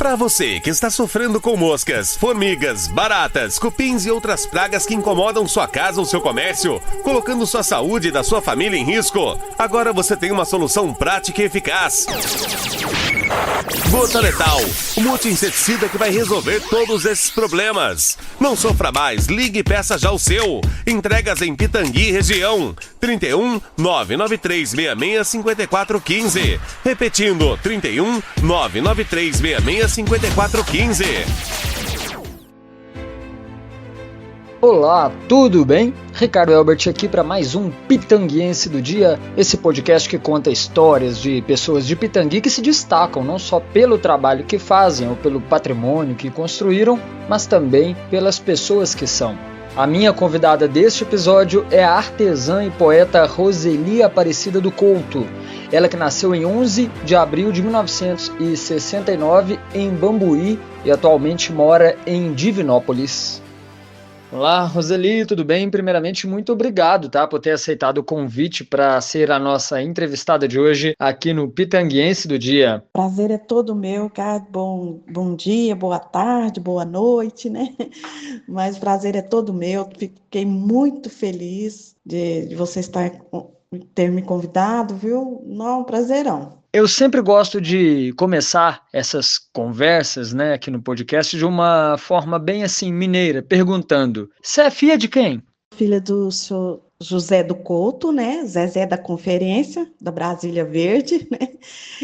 Para você que está sofrendo com moscas, formigas, baratas, cupins e outras pragas que incomodam sua casa ou seu comércio, colocando sua saúde e da sua família em risco, agora você tem uma solução prática e eficaz. Gota Letal, o multi-inseticida que vai resolver todos esses problemas. Não sofra mais, ligue e peça já o seu. Entregas em Pitangui, região. 31 993 66 54 15. Repetindo, 31 993 66 54 15. Olá, tudo bem? Ricardo Elbert aqui para mais um Pitanguiense do Dia, esse podcast que conta histórias de pessoas de Pitangui que se destacam não só pelo trabalho que fazem ou pelo patrimônio que construíram, mas também pelas pessoas que são. A minha convidada deste episódio é a artesã e poeta Roseli Aparecida do Couto. Ela que nasceu em 11 de abril de 1969 em Bambuí e atualmente mora em Divinópolis. Olá, Roseli, tudo bem? Primeiramente, muito obrigado, por ter aceitado o convite para ser a nossa entrevistada de hoje aqui no Pitanguiense do Dia. Prazer é todo meu, cara. Bom dia, boa tarde, boa noite, né? Mas o prazer é todo meu. Fiquei muito feliz de você ter me convidado, viu? Não, um prazerão. Eu sempre gosto de começar essas conversas, aqui no podcast de uma forma bem assim, mineira, perguntando: você é filha de quem? Filha do senhor José do Couto, né? Zezé da Conferência, da Brasília Verde, né?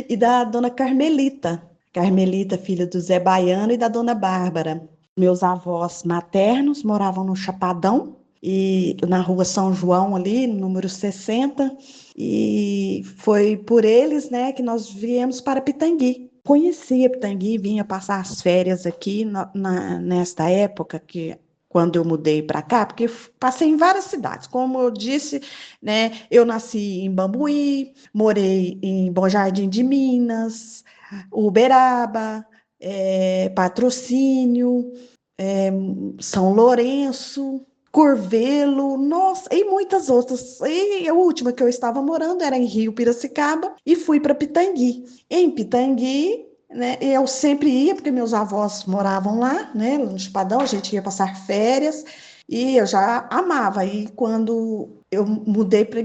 E da dona Carmelita. Carmelita, filha do Zé Baiano e da dona Bárbara. Meus avós maternos moravam no Chapadão, e na rua São João, ali, número 60, e foi por eles, né, que nós viemos para Pitangui. Conhecia Pitangui, vinha passar as férias aqui nesta época, quando eu mudei para cá, porque passei em várias cidades. Como eu disse, né, eu nasci em Bambuí, morei em Bom Jardim de Minas, Uberaba, Patrocínio, São Lourenço, Curvelo, nossa, e muitas outras. E a última que eu estava morando era em Rio Piracicaba e fui para Pitangui. Em Pitangui, né, eu sempre ia, porque meus avós moravam lá, né, no Chapadão, a gente ia passar férias e eu já amava. E quando eu mudei para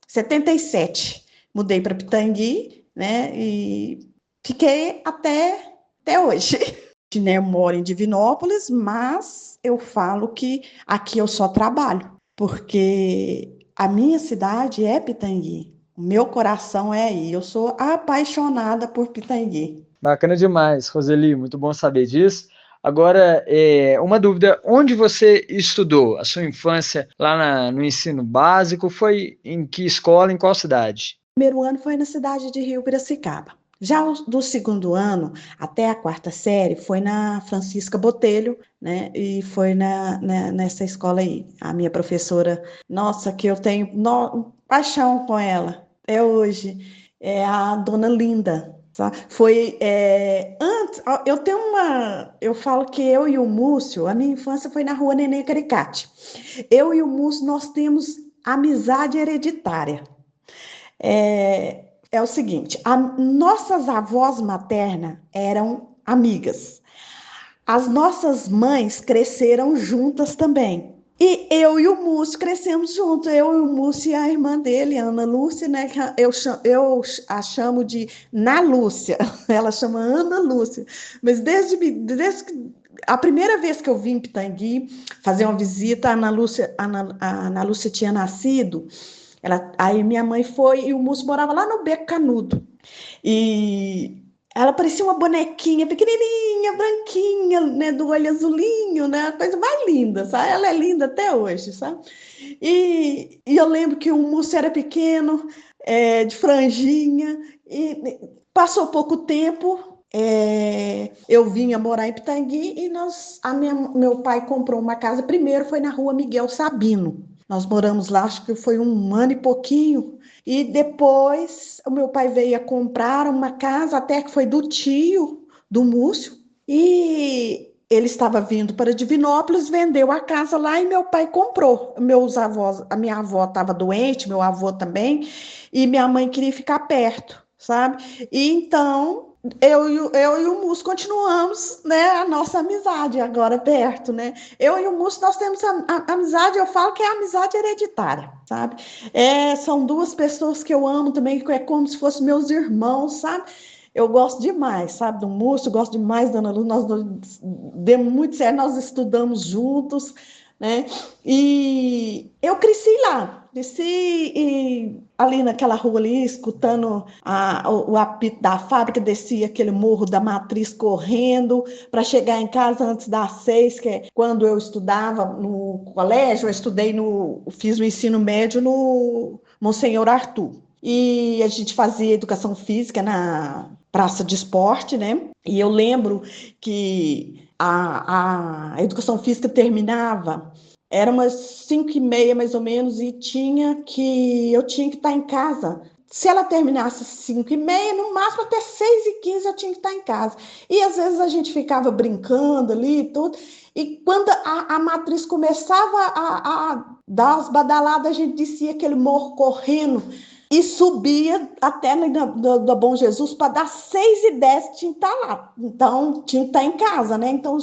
77, mudei para Pitangui, né, e fiquei até hoje. Né, eu moro em Divinópolis, mas eu falo que aqui eu só trabalho, porque a minha cidade é Pitangui, o meu coração é aí, eu sou apaixonada por Pitangui. Bacana demais, Roseli, muito bom saber disso. Agora, uma dúvida, onde você estudou a sua infância lá no ensino básico? Foi em que escola, em qual cidade? O primeiro ano foi na cidade de Rio Piracicaba. Já do segundo ano até a quarta série foi na Francisca Botelho, né? E foi nessa escola aí. A minha professora, nossa, que eu tenho paixão com ela até hoje, é a dona Linda. Sabe? Foi antes, eu falo que eu e o Múcio, a minha infância foi na rua Nenê Caricate. Eu e o Múcio, nós temos amizade hereditária. É o seguinte, nossas avós maternas eram amigas. As nossas mães cresceram juntas também. E eu e o Múcio crescemos juntos. Eu e o Múcio e a irmã dele, Ana Lúcia, né? Eu a chamo de Na Lúcia. Ela chama Ana Lúcia. Mas desde a primeira vez que eu vim em Pitangui fazer uma visita, a Ana Lúcia tinha nascido. Aí minha mãe foi e o Múcio morava lá no Beco Canudo. E ela parecia uma bonequinha pequenininha, branquinha, né, do olho azulinho, né, a coisa mais linda, sabe? Ela é linda até hoje, sabe? E eu lembro que o Múcio era pequeno, de franjinha, e passou pouco tempo, eu vinha morar em Pitangui e meu pai comprou uma casa. Primeiro foi na rua Miguel Sabino. Nós moramos lá, acho que foi 1 ano e pouquinho. E depois o meu pai veio a comprar uma casa, até que foi do tio, do Múcio. E ele estava vindo para Divinópolis, vendeu a casa lá e meu pai comprou. Meus avós, a minha avó estava doente, meu avô também, e minha mãe queria ficar perto, sabe? E então eu e o Múcio continuamos, né, a nossa amizade agora perto, né? Eu e o Múcio, nós temos a amizade, eu falo que é a amizade hereditária, sabe? São duas pessoas que eu amo também, que é como se fossem meus irmãos, sabe? Eu gosto demais, sabe, do Múcio, gosto demais da Ana Lu, nós demos muito certo, nós estudamos juntos, né? E eu cresci ali naquela rua ali, escutando o apito da fábrica, descia aquele morro da Matriz correndo para chegar em casa antes das 6, que é quando eu estudava no colégio, fiz o ensino médio no Monsenhor Arthur. E a gente fazia educação física na praça de esporte, né? E eu lembro que a educação física terminava, era umas 5h30 mais ou menos, e eu tinha que estar em casa. Se ela terminasse 5h30, no máximo até 6h15 eu tinha que estar em casa. E às vezes a gente ficava brincando ali e tudo. E quando a matriz começava a dar as badaladas, a gente descia aquele morro correndo e subia até do Bom Jesus para dar 6h10, tinha que estar lá. Então, tinha que estar em casa, né? Então,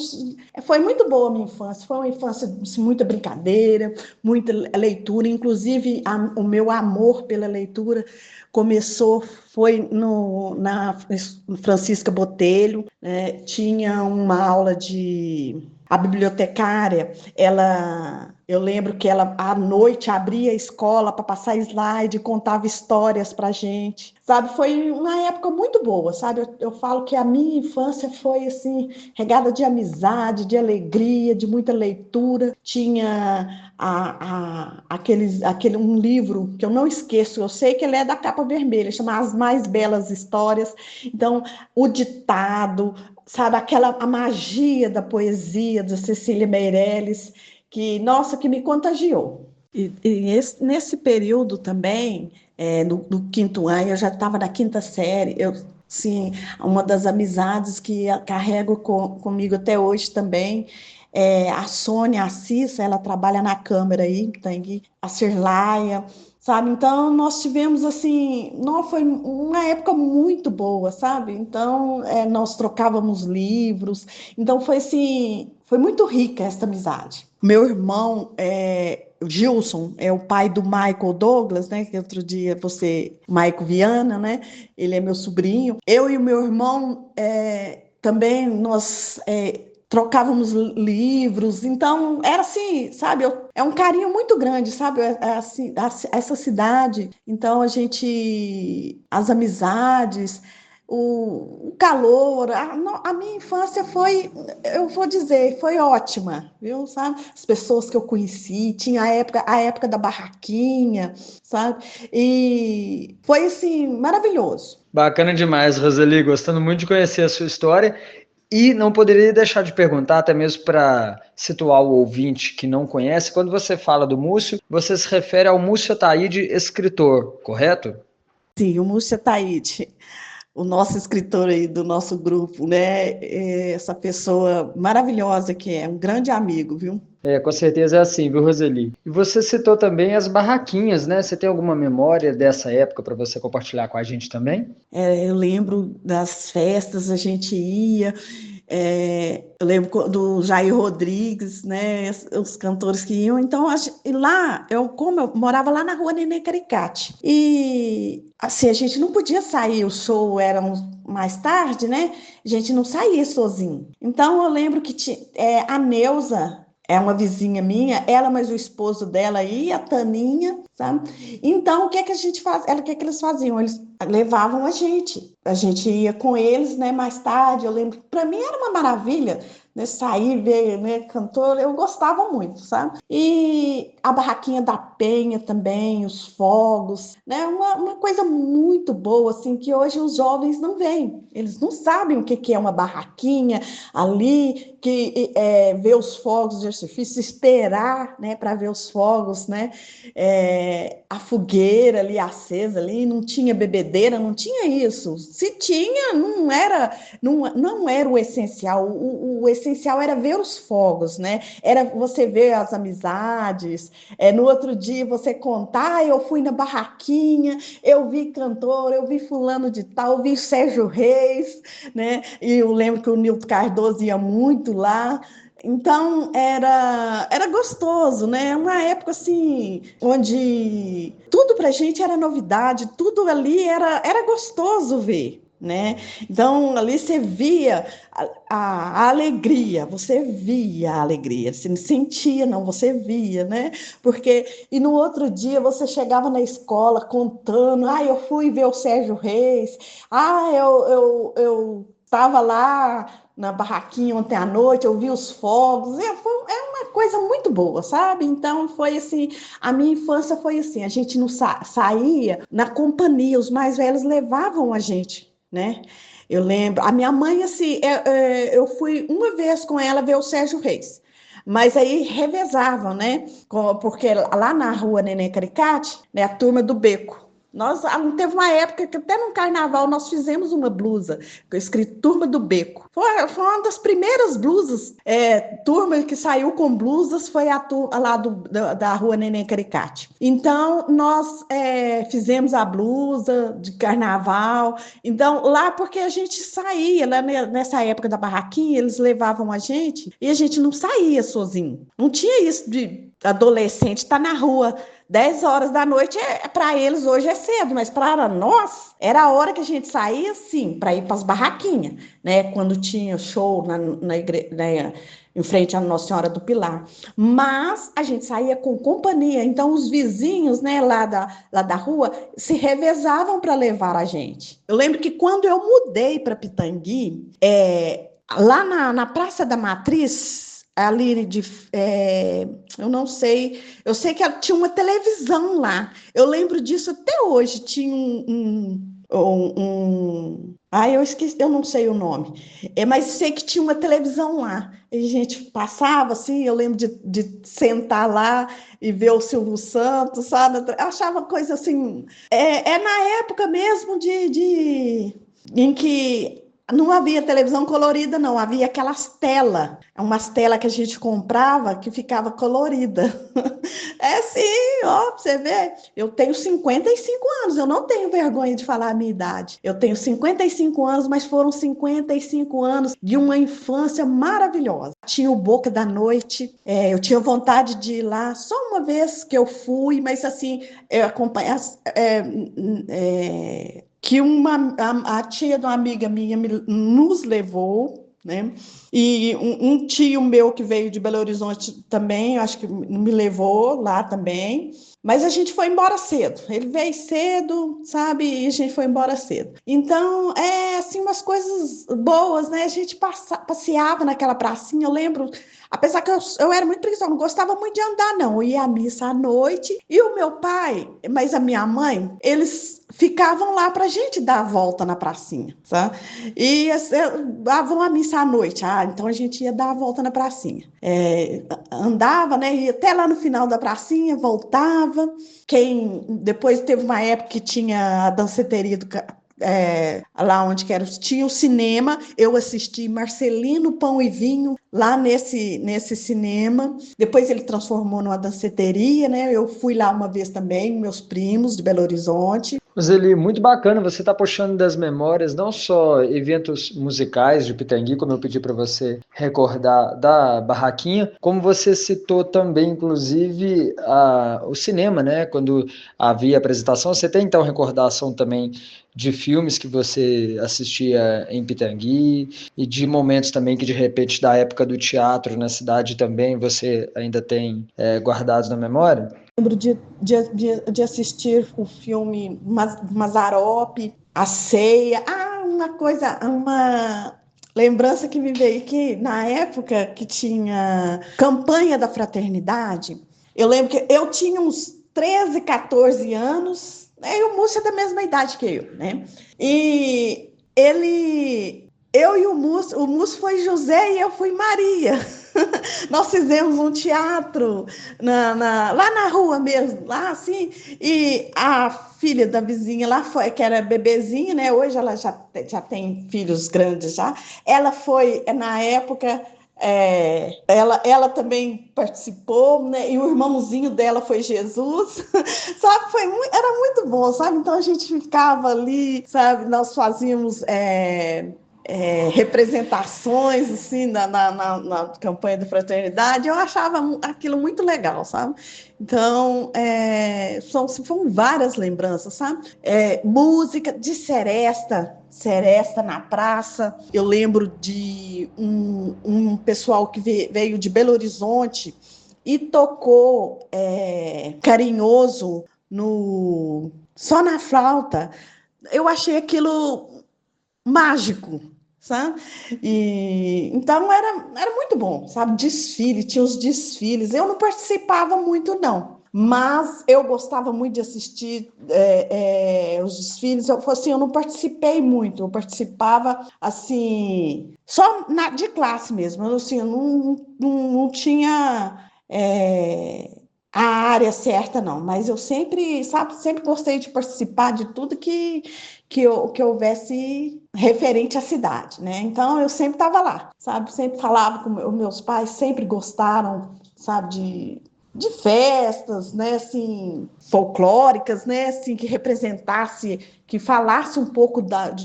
foi muito boa a minha infância. Foi uma infância de muita brincadeira, muita leitura. Inclusive, o meu amor pela leitura foi na Francisca Botelho, né? Tinha uma aula a bibliotecária, eu lembro que ela, à noite, abria a escola para passar slide, contava histórias para a gente, sabe? Foi uma época muito boa, sabe? Eu falo que a minha infância foi, assim, regada de amizade, de alegria, de muita leitura. Tinha um livro que eu não esqueço, eu sei que ele é da capa vermelha, chama As Mais Belas Histórias. Então, o ditado, sabe, a magia da poesia da Cecília Meirelles, que me contagiou. Nesse período também, no quinto ano, eu já estava na quinta série, sim, uma das amizades que carrego comigo até hoje também, a Sônia Assis, ela trabalha na Câmara aí, tem a Cirlaia, sabe? Então, nós tivemos, assim, foi uma época muito boa, sabe? Então, nós trocávamos livros, então foi assim, foi muito rica essa amizade. Meu irmão, o Gilson, é o pai do Michael Douglas, né? Que outro dia Michael Viana, né? Ele é meu sobrinho. Eu e o meu irmão também, nós trocávamos livros, então era assim, sabe, é um carinho muito grande, sabe, assim, essa cidade, então as amizades, o calor, a minha infância eu vou dizer, foi ótima, viu, sabe, as pessoas que eu conheci, tinha a época da barraquinha, sabe, e foi assim, maravilhoso. Bacana demais, Roseli, gostando muito de conhecer a sua história. E não poderia deixar de perguntar, até mesmo para situar o ouvinte que não conhece, quando você fala do Múcio, você se refere ao Múcio Ataíde, escritor, correto? Sim, o Múcio Ataíde, o nosso escritor aí do nosso grupo, né? Essa pessoa maravilhosa que é, um grande amigo, viu? Com certeza é assim, viu, Roseli? E você citou também as barraquinhas, né? Você tem alguma memória dessa época para você compartilhar com a gente também? Eu lembro das festas, a gente ia. Eu lembro do Jair Rodrigues, né? Os cantores que iam. Então, como eu morava lá na rua Nenê Caricate. E assim, a gente não podia sair, o show era mais tarde, né? A gente não saía sozinho. Então, eu lembro que a Neuza é uma vizinha minha, ela, mas o esposo dela e a Taninha, sabe? Então, o que que a gente faz? O que que eles faziam? Eles levavam a gente ia com eles, né? Mais tarde, eu lembro, para mim era uma maravilha, né? Sair, ver, né? Cantor, eu gostava muito, sabe? E a barraquinha da Penha também, os fogos, né? Uma coisa muito boa, assim, que hoje os jovens não veem. Eles não sabem o que que é uma barraquinha ali, ver os fogos de artifício, esperar, né, para ver os fogos, né, a fogueira ali acesa ali, não tinha bebedeira, não tinha isso. Se tinha, não era o essencial. O essencial era ver os fogos, né? Era você ver as amizades, no outro dia você contar, eu fui na barraquinha, eu vi cantor, eu vi fulano de tal, eu vi Sérgio Reis, né? E eu lembro que o Nilton Cardoso ia muito lá. Então, era gostoso, né? Uma época, assim, onde tudo pra gente era novidade, tudo ali era gostoso ver, né? Então, ali você via a alegria, você via a alegria, você não sentia, não, você via, né? E no outro dia você chegava na escola contando, eu fui ver o Sérgio Reis, eu estava lá na barraquinha ontem à noite, eu vi os fogos, é uma coisa muito boa, sabe? Então foi assim, a minha infância foi assim, a gente não saía na companhia, os mais velhos levavam a gente, né? Eu lembro, a minha mãe, assim, eu fui uma vez com ela ver o Sérgio Reis, mas aí revezavam, né? Porque lá na rua Neném Caricate, né, a turma do Beco, teve uma época que até no carnaval nós fizemos uma blusa escrito Turma do Beco. Foi uma das primeiras blusas, turma que saiu com blusas foi a turma lá da rua Neném Caricate. Então, nós fizemos a blusa de carnaval. Então, lá porque a gente saía, lá nessa época da barraquinha, eles levavam a gente e a gente não saía sozinho. Não tinha isso de adolescente estar na rua 10 horas da noite, para eles hoje é cedo, mas para nós era a hora que a gente saía, sim, para ir para as barraquinhas, né? Quando tinha show na igreja, né? Em frente à Nossa Senhora do Pilar. Mas a gente saía com companhia, então os vizinhos, né, lá da rua se revezavam para levar a gente. Eu lembro que quando eu mudei para Pitangui, lá na Praça da Matriz, ali eu não sei, eu sei que tinha uma televisão lá, eu lembro disso até hoje, tinha eu esqueci, eu não sei o nome, mas sei que tinha uma televisão lá, e a gente passava assim, eu lembro de sentar lá e ver o Silvio Santos, sabe, eu achava coisa assim, na época mesmo em que não havia televisão colorida, não. Havia aquelas telas. Umas telas que a gente comprava que ficava colorida. Sim, ó, pra você ver. Eu tenho 55 anos. Eu não tenho vergonha de falar a minha idade. Eu tenho 55 anos, mas foram 55 anos de uma infância maravilhosa. Tinha o Boca da Noite. Eu tinha vontade de ir lá. Só uma vez que eu fui, mas assim, eu acompanhei... que a tia de uma amiga minha nos levou, né? E um tio meu que veio de Belo Horizonte também, acho que me levou lá também. Mas a gente foi embora cedo. Ele veio cedo, sabe? E a gente foi embora cedo. Então, assim, umas coisas boas, né? A gente passeava naquela pracinha, eu lembro. Apesar que eu era muito preguiçosa, não gostava muito de andar, não. Eu ia à missa à noite. E o meu pai, mas a minha mãe, eles ficavam lá para a gente dar a volta na pracinha, sabe? E davam a missa à noite. Então a gente ia dar a volta na pracinha. Andava, né? Ia até lá no final da pracinha, voltava. Depois teve uma época que tinha a danceteria lá onde tinha o cinema, eu assisti Marcelino Pão e Vinho lá nesse cinema, depois ele transformou numa danceteria, né? Eu fui lá uma vez também, meus primos de Belo Horizonte. Roseli, muito bacana, você está puxando das memórias, não só eventos musicais de Pitangui, como eu pedi para você recordar da barraquinha, como você citou também, inclusive, o cinema, né? Quando havia apresentação, você tem então recordação também de filmes que você assistia em Pitangui e de momentos também que de repente da época do teatro na cidade também você ainda tem guardados na memória? Lembro de assistir o filme Mazzaropi, A Ceia. Uma lembrança que me veio que na época que tinha campanha da fraternidade, eu lembro que eu tinha uns 13, 14 anos, e o Múcio é da mesma idade que eu, né? E eu e o Múcio foi José e eu fui Maria. Nós fizemos um teatro lá na rua mesmo, lá assim, e a filha da vizinha lá foi, que era bebezinha, né? Hoje ela já tem filhos grandes já. Ela foi, na época, ela também participou, né? E o irmãozinho dela foi Jesus, sabe? Era muito bom, sabe? Então a gente ficava ali, sabe? Nós fazíamos representações assim na campanha da fraternidade. Eu achava aquilo muito legal, sabe? Então foram várias lembranças, sabe? Música de seresta na praça. Eu lembro de um pessoal que veio de Belo Horizonte e tocou Carinhoso só na flauta. Eu achei aquilo mágico, sabe? Então era muito bom, sabe? Desfile, tinha os desfiles. Eu não participava muito, não. Mas eu gostava muito de assistir os desfiles. Eu não participei muito. Eu participava, assim, só de classe mesmo. Eu não tinha a área certa, não. Mas eu sempre gostei de participar de tudo que houvesse referente à cidade, né? Então, eu sempre estava lá, sabe? Sempre falava com meus pais, sempre gostaram, sabe, de festas, né, assim, folclóricas, né, assim, que representasse, que falasse um pouco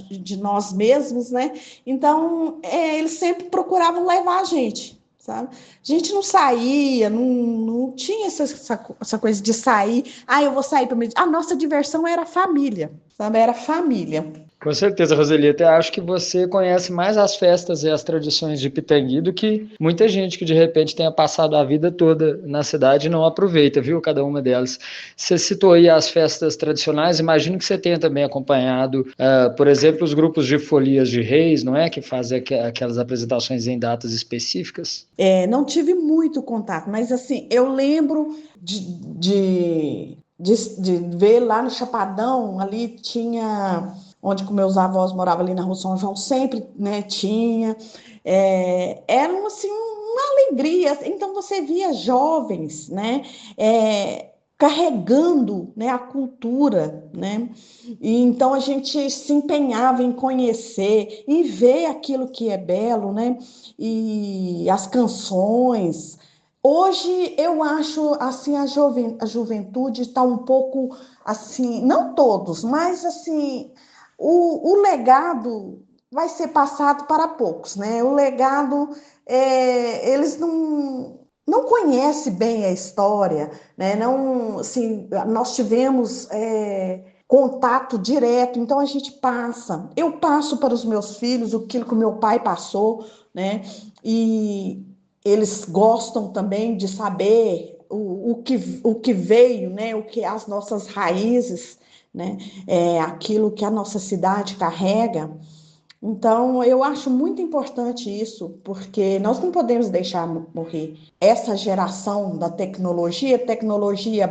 de nós mesmos, né? Então, eles sempre procuravam levar a gente, sabe? A gente não saía, não tinha essa coisa de sair. Eu vou sair para a nossa diversão era família, sabe? Era família. Com certeza, Roseli. Até acho que você conhece mais as festas e as tradições de Pitangui do que muita gente que de repente tenha passado a vida toda na cidade e não aproveita, viu? Cada uma delas. Você citou aí as festas tradicionais, imagino que você tenha também acompanhado, por exemplo, os grupos de folias de reis, não é? Que fazem aquelas apresentações em datas específicas. Não tive muito contato, mas assim, eu lembro de ver lá no Chapadão, ali tinha, onde que meus avós moravam ali na Rua São João, sempre, né, tinha, era assim, uma alegria. Então você via jovens, né, carregando, né, a cultura, né, e então a gente se empenhava em conhecer, em ver aquilo que é belo, né, e as canções. Hoje eu acho assim a juventude está um pouco assim, não todos, mas assim o legado vai ser passado para poucos, né? O legado eles não conhecem bem a história, né? Não, assim, nós tivemos contato direto, então a gente passa. Eu passo para os meus filhos aquilo que o meu pai passou, né? E eles gostam também de saber o que veio, né? O que as nossas raízes, né? Aquilo que a nossa cidade carrega. Então, eu acho muito importante isso, porque nós não podemos deixar morrer. Essa geração da tecnologia é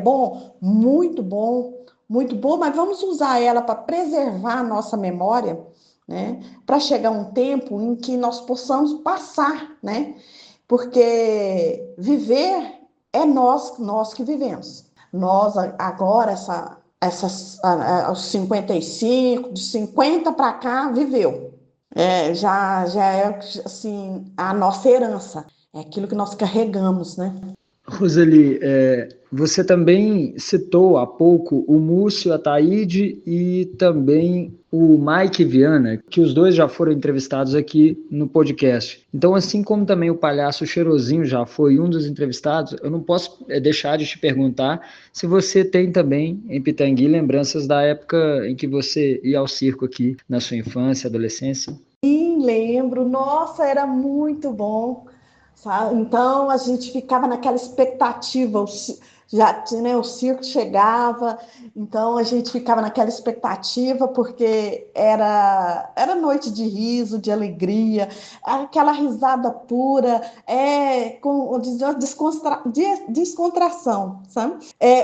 muito bom, mas vamos usar ela para preservar a nossa memória, né? Para chegar um tempo em que nós possamos passar, né? Porque viver é nós que vivemos. Nós agora, aos 55, de 50 para cá, viveu. Já é assim, a nossa herança, é aquilo que nós carregamos, né? Roseli, você também citou há pouco o Múcio Ataíde e também o Mike Viana, que os dois já foram entrevistados aqui no podcast. Então, assim como também o Palhaço Cheirosinho já foi um dos entrevistados, eu não posso deixar de te perguntar se você tem também em Pitangui lembranças da época em que você ia ao circo aqui na sua infância, adolescência. Sim, lembro. Nossa, era muito bom. Sabe? Então a gente ficava naquela expectativa, né, o circo chegava, então a gente ficava naquela expectativa, porque era noite de riso, de alegria, aquela risada pura, com descontração, sabe?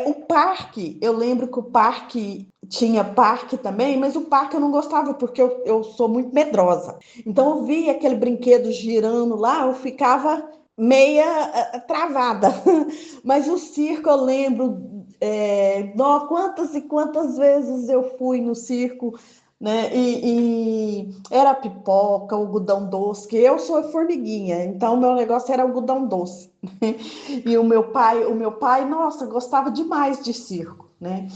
O parque, eu lembro que o parque tinha parque também, mas o parque eu não gostava, porque eu sou muito medrosa. Então eu via aquele brinquedo girando lá, eu ficava meia travada. Mas o circo, eu lembro quantas e quantas vezes eu fui no circo né? E era pipoca, algodão doce, que eu sou formiguinha, então meu negócio era algodão doce. E o meu pai, nossa, gostava demais de circo, né?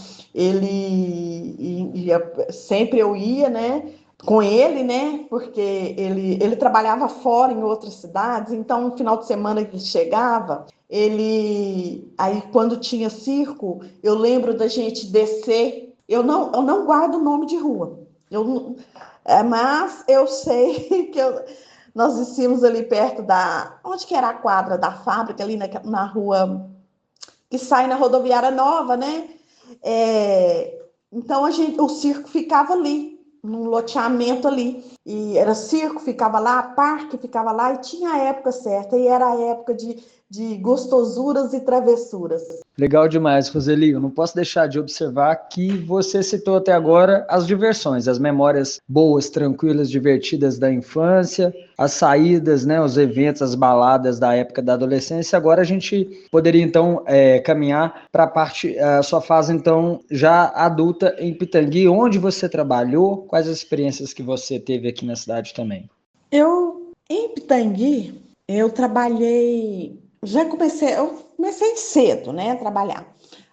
Sempre eu ia, né? Com ele, né? Porque ele trabalhava fora em outras cidades, então no final de semana que chegava, aí quando tinha circo, eu lembro da gente descer. Eu não guardo o nome de rua. Mas eu sei que nós descemos ali perto onde que era a quadra da fábrica, ali na rua que sai na rodoviária nova, né? Então o circo ficava ali, num loteamento ali. E era circo, ficava lá, parque ficava lá, e tinha a época certa, e era a época de gostosuras e travessuras. Legal demais, Roseli. Eu não posso deixar de observar que você citou até agora as diversões, as memórias boas, tranquilas, divertidas da infância, as saídas, né, os eventos, as baladas da época da adolescência. Agora a gente poderia então caminhar para a sua fase então já adulta em Pitangui, onde você trabalhou, quais as experiências que você teve aqui na cidade também. Em Pitangui, eu comecei cedo, né, a trabalhar.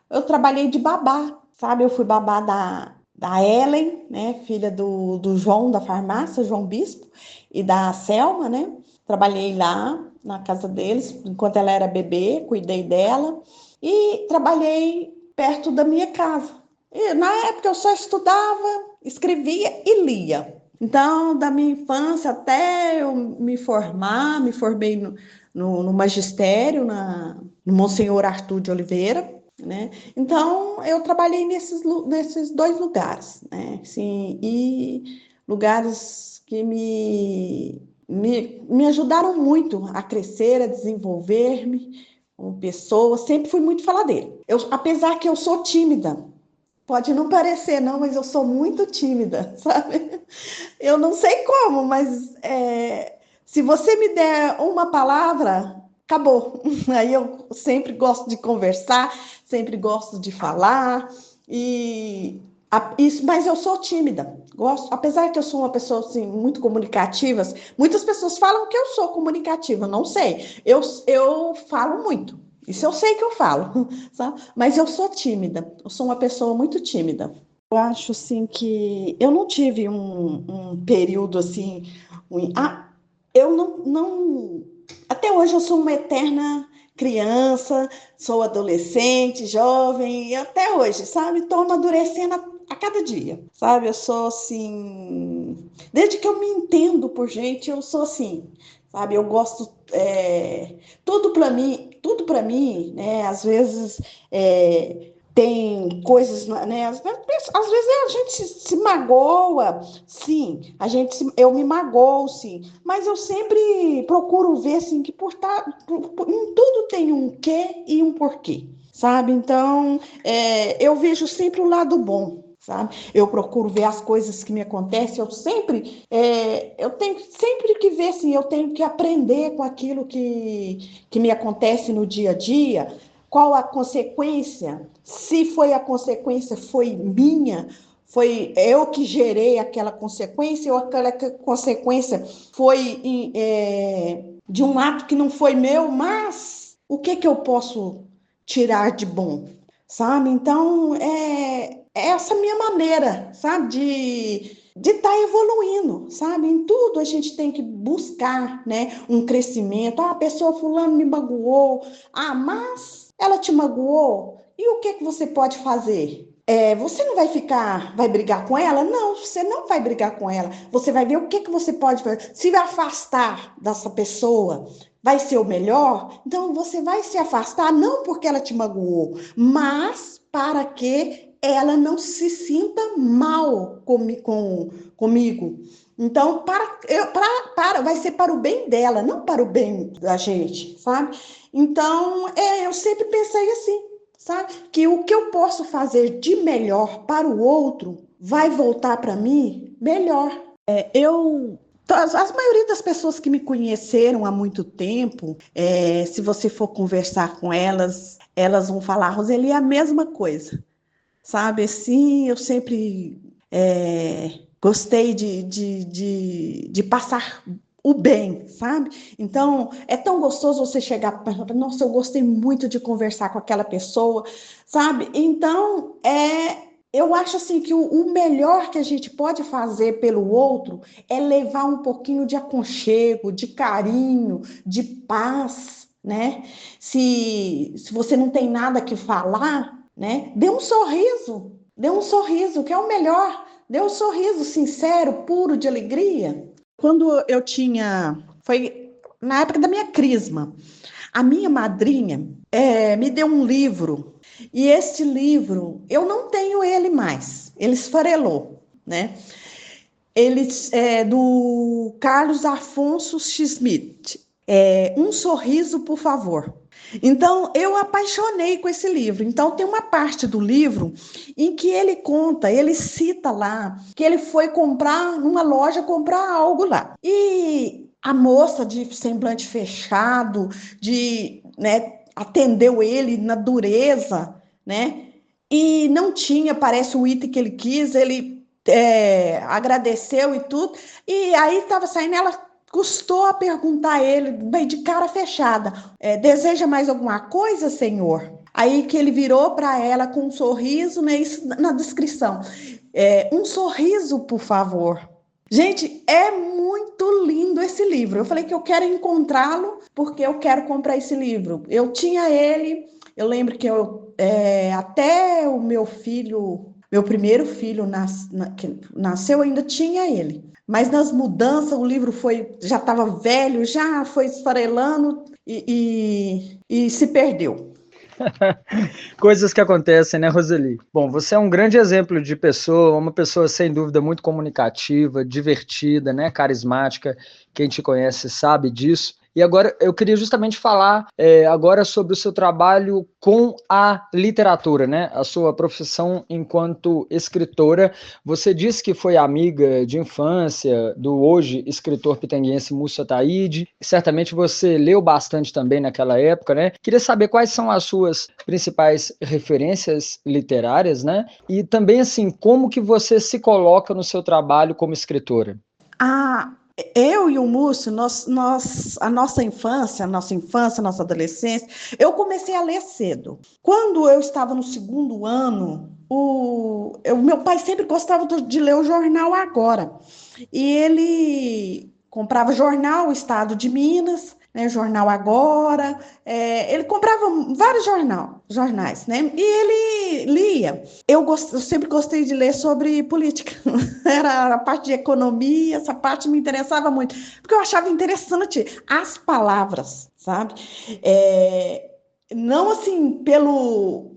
Eu trabalhei de babá, sabe? Eu fui babá da Ellen, né, filha do João da farmácia, João Bispo, e da Selma, né? Trabalhei lá na casa deles, enquanto ela era bebê, cuidei dela, e trabalhei perto da minha casa. E na época eu só estudava, escrevia e lia. Então, da minha infância até eu me formei no magistério, no Monsenhor Arthur de Oliveira, né? Então, eu trabalhei nesses dois lugares, né? Assim, e lugares que me ajudaram muito a crescer, a desenvolver-me como pessoa. Sempre fui muito faladeira. Apesar que eu sou tímida, pode não parecer, não, mas eu sou muito tímida, sabe? Eu não sei como, mas se você me der uma palavra, acabou. Aí eu sempre gosto de conversar, sempre gosto de falar, mas eu sou tímida. Gosto, apesar que eu sou uma pessoa assim, muito comunicativa, muitas pessoas falam que eu sou comunicativa, não sei. Eu falo muito. Isso eu sei que eu falo, sabe? Mas eu sou tímida. Eu sou uma pessoa muito tímida. Eu acho assim que eu não tive um período assim ruim. Eu não. Até hoje eu sou uma eterna criança, sou adolescente, jovem, e até hoje, sabe? Estou amadurecendo a cada dia, sabe? Eu sou assim. Desde que eu me entendo por gente, eu sou assim, sabe? Eu gosto. Tudo para mim, né? Às vezes. Tem coisas, né? Às vezes a gente se magoa, sim, eu me magoo, sim, mas eu sempre procuro ver assim que em tudo tem um quê e um porquê, sabe? Então, eu vejo sempre o lado bom. Sabe? Eu procuro ver as coisas que me acontecem, eu tenho sempre que ver, assim, eu tenho que aprender com aquilo que me acontece no dia a dia, qual a consequência, se foi a consequência foi minha, foi eu que gerei aquela consequência, ou aquela consequência foi de um ato que não foi meu, mas o que eu posso tirar de bom, sabe? Então, é essa minha maneira, sabe, de estar evoluindo, sabe? Em tudo a gente tem que buscar, né, um crescimento. A pessoa fulano me magoou. Mas ela te magoou. E o que você pode fazer? Você não vai brigar com ela? Não, você não vai brigar com ela. Você vai ver o que você pode fazer. Se afastar dessa pessoa vai ser o melhor, então você vai se afastar, não porque ela te magoou, mas para que ela não se sinta mal comigo. Então, vai ser para o bem dela, não para o bem da gente, sabe? Então, eu sempre pensei assim, sabe? Que o que eu posso fazer de melhor para o outro vai voltar para mim melhor. A maioria das pessoas que me conheceram há muito tempo, se você for conversar com elas, elas vão falar, Roseli, é a mesma coisa, sabe? Assim, eu sempre gostei de passar o bem, sabe? Então, é tão gostoso você chegar e falar, nossa, eu gostei muito de conversar com aquela pessoa, sabe? Então, eu acho assim que o melhor que a gente pode fazer pelo outro é levar um pouquinho de aconchego, de carinho, de paz, né? Se você não tem nada que falar, né? Dê um sorriso, que é o melhor. Dê um sorriso sincero, puro de alegria. Quando eu foi na época da minha crisma, a minha madrinha me deu um livro, e este livro, eu não tenho ele mais, ele esfarelou, né? Ele é do Carlos Afonso Schmidt, Um Sorriso, por favor. Então, eu apaixonei com esse livro. Então, tem uma parte do livro em que ele conta, ele cita lá, que ele foi numa loja, comprar algo lá. E a moça de semblante fechado, né, atendeu ele na dureza, né? E não tinha, parece, o item que ele quis, ele agradeceu e tudo. E aí estava saindo, ela custou a perguntar a ele, bem de cara fechada, deseja mais alguma coisa, senhor? Aí que ele virou para ela com um sorriso, né, isso na descrição. Um sorriso, por favor. Gente, é muito lindo esse livro. Eu falei que eu quero encontrá-lo porque eu quero comprar esse livro. Eu tinha ele, eu lembro que até o meu primeiro filho que nasceu, eu ainda tinha ele. Mas nas mudanças, o livro já estava velho, já foi esfarelando e se perdeu. Coisas que acontecem, né, Roseli? Bom, você é um grande exemplo de pessoa, uma pessoa sem dúvida muito comunicativa, divertida, né, carismática. Quem te conhece sabe disso. E agora eu queria justamente falar agora sobre o seu trabalho com a literatura, né? A sua profissão enquanto escritora. Você disse que foi amiga de infância do hoje escritor pitanguense Mussa Taide. Certamente você leu bastante também naquela época, né? Queria saber quais são as suas principais referências literárias, né? E também, assim, como que você se coloca no seu trabalho como escritora? Eu e o Múcio, a nossa infância, nossa adolescência, eu comecei a ler cedo. Quando eu estava no segundo ano, meu pai sempre gostava de ler o jornal Agora. E ele comprava jornal, o Estado de Minas, né, Jornal Agora, ele comprava vários jornais, né? E ele lia. Eu sempre gostei de ler sobre política. Era a parte de economia, essa parte me interessava muito, porque eu achava interessante as palavras, sabe? Não assim pelo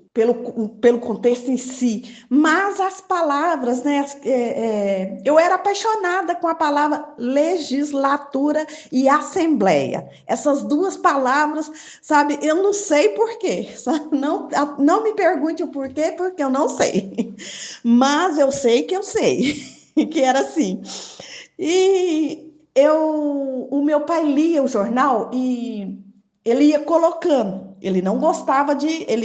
contexto em si, mas as palavras, né? Eu era apaixonada com a palavra legislatura e assembleia. Essas duas palavras, sabe? Eu não sei por quê, sabe? Não me pergunte o porquê, porque eu não sei. Mas eu sei que eu sei, que era assim. E o meu pai lia o jornal e ele ia colocando. Ele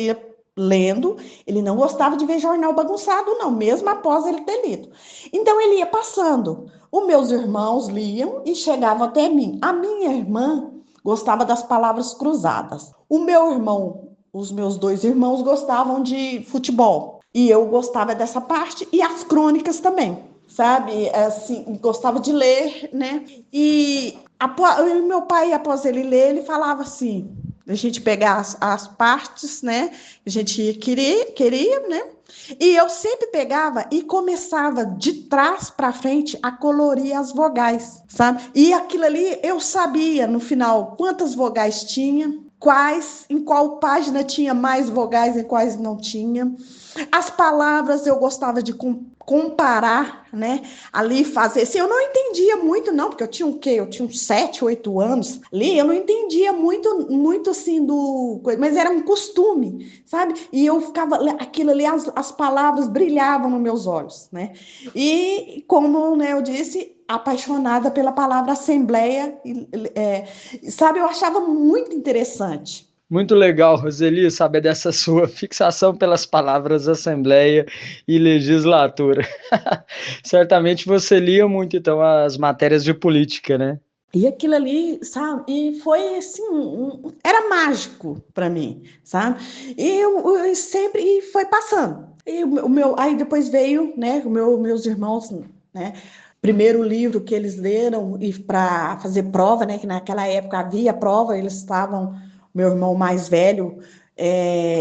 ia lendo, ele não gostava de ver jornal bagunçado, não, mesmo após ele ter lido. Então ele ia passando. Os meus irmãos liam e chegavam até mim. A minha irmã gostava das palavras cruzadas. Os meus dois irmãos gostavam de futebol. E eu gostava dessa parte e as crônicas também, sabe? Assim, gostava de ler, né? E meu pai, após ele ler, ele falava assim, a gente pegar as partes, né? A gente queria, né? E eu sempre pegava e começava de trás para frente a colorir as vogais, sabe? E aquilo ali eu sabia no final quantas vogais tinha, em qual página tinha mais vogais e quais não tinha. As palavras eu gostava de comparar, né? Ali fazer. Assim, eu não entendia muito, não, porque eu tinha o quê? Eu tinha uns 7, 8 anos ali, eu não entendia muito assim mas era um costume, sabe? E eu ficava, aquilo ali, as palavras brilhavam nos meus olhos, né? E como, né, eu disse, apaixonada pela palavra assembleia, sabe? Eu achava muito interessante. Muito legal, Roseli, saber dessa sua fixação pelas palavras Assembleia e Legislatura. Certamente você lia muito, então, as matérias de política, né? E aquilo ali, sabe? E foi assim, era mágico para mim, sabe? E sempre e foi passando. E aí depois veio, né? Meus irmãos, né? Primeiro livro que eles leram e para fazer prova, né? Que naquela época havia prova, eles estavam, meu irmão mais velho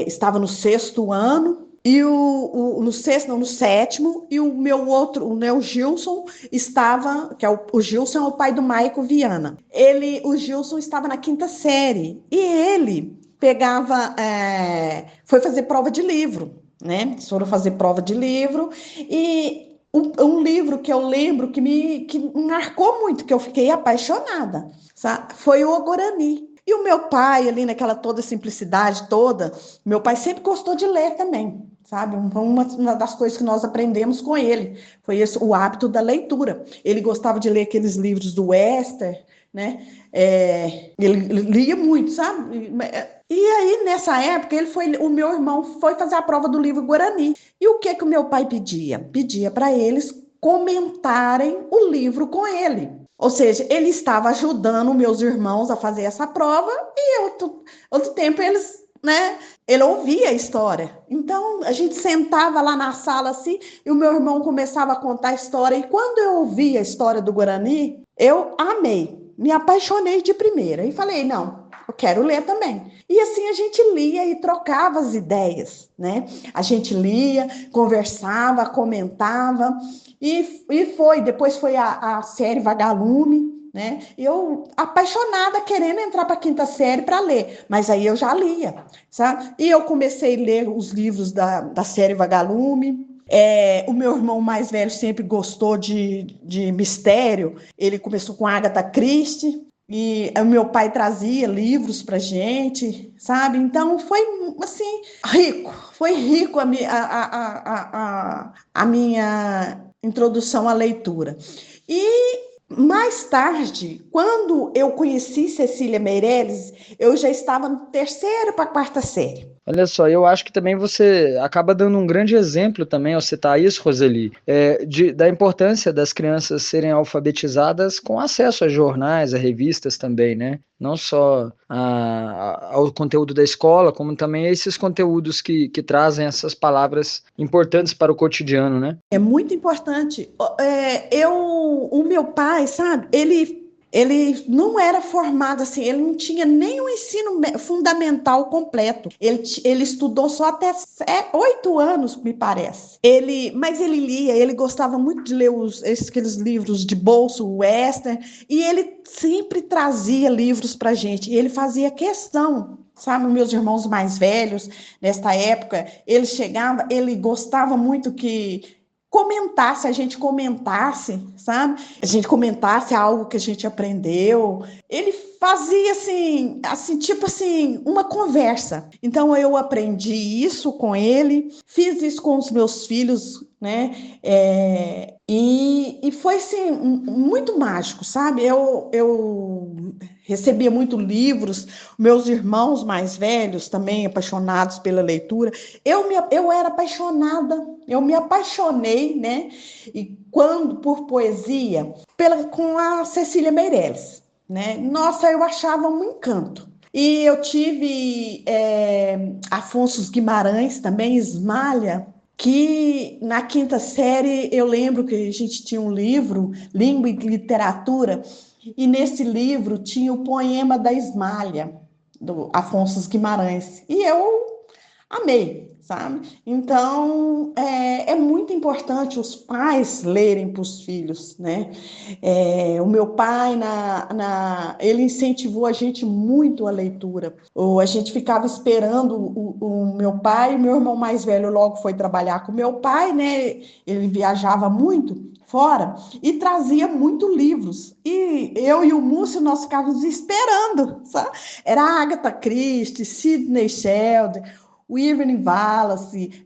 estava no 6º ano. E no 6º, não, no 7º, e o meu outro, né, o Gilson, estava, que é o Gilson é o pai do Maico Viana. O Gilson estava na 5ª série, e ele foi fazer prova de livro, né? Eles foram fazer prova de livro, e um livro que eu lembro que me marcou muito, que eu fiquei apaixonada, sabe? Foi o Ogorani. E o meu pai, ali naquela toda simplicidade toda, meu pai sempre gostou de ler também, sabe? Uma das coisas que nós aprendemos com ele foi o hábito da leitura. Ele gostava de ler aqueles livros do Wester, né? Ele lia muito, sabe? E aí, nessa época, o meu irmão foi fazer a prova do livro Guarani. E o que o meu pai pedia? Pedia para eles comentarem o livro com ele. Ou seja, ele estava ajudando meus irmãos a fazer essa prova e outro tempo ele ouvia a história. Então, a gente sentava lá na sala assim e o meu irmão começava a contar a história. E quando eu ouvi a história do Guarani, eu amei, me apaixonei de primeira. E falei, não, eu quero ler também. E assim a gente lia e trocava as ideias, né? A gente lia, conversava, comentava. Depois foi a série Vagalume, né? Eu apaixonada, querendo entrar para a 5ª série para ler, mas aí eu já lia, sabe? E eu comecei a ler os livros da série Vagalume. O meu irmão mais velho sempre gostou de mistério, ele começou com Agatha Christie, e o meu pai trazia livros para gente, sabe? Então foi assim, foi rico a minha introdução à leitura. E mais tarde, quando eu conheci Cecília Meirelles, eu já estava no 3º para a 4ª série. Olha só, eu acho que também você acaba dando um grande exemplo também ao citar isso, Roseli, da importância das crianças serem alfabetizadas com acesso a jornais, a revistas também, né? Não só ao conteúdo da escola, como também a esses conteúdos que trazem essas palavras importantes para o cotidiano, né? É muito importante. O meu pai, sabe, ele não era formado assim, ele não tinha nem o ensino fundamental completo. Ele estudou só até 8 anos, me parece. Mas ele lia, ele gostava muito de ler aqueles livros de bolso, western, e ele sempre trazia livros para a gente. E ele fazia questão, sabe, meus irmãos mais velhos, nesta época, ele gostava muito que a gente comentasse, sabe? A gente comentasse algo que a gente aprendeu. Ele fazia assim, tipo assim, uma conversa. Então eu aprendi isso com ele, fiz isso com os meus filhos, né? E foi assim, muito mágico, sabe? Eu recebia muito livros, meus irmãos mais velhos também apaixonados pela leitura. Eu era apaixonada, eu me apaixonei, né? E por poesia, com a Cecília Meirelles, né? Nossa, eu achava um encanto. E eu tive Afonso Guimarães também, Ismália, que na 5ª série eu lembro que a gente tinha um livro, Língua e Literatura, e nesse livro tinha o poema da Ismália, do Afonso Guimarães. E eu amei, sabe? Então, é muito importante os pais lerem para os filhos, né? O meu pai, ele incentivou a gente muito a leitura. A gente ficava esperando o meu pai, meu irmão mais velho logo foi trabalhar com o meu pai, né? Ele viajava muito fora e trazia muito livros. E eu e o Múcio, nós ficávamos esperando, sabe? Era Agatha Christie, Sidney Sheldon, o Irving Wallace,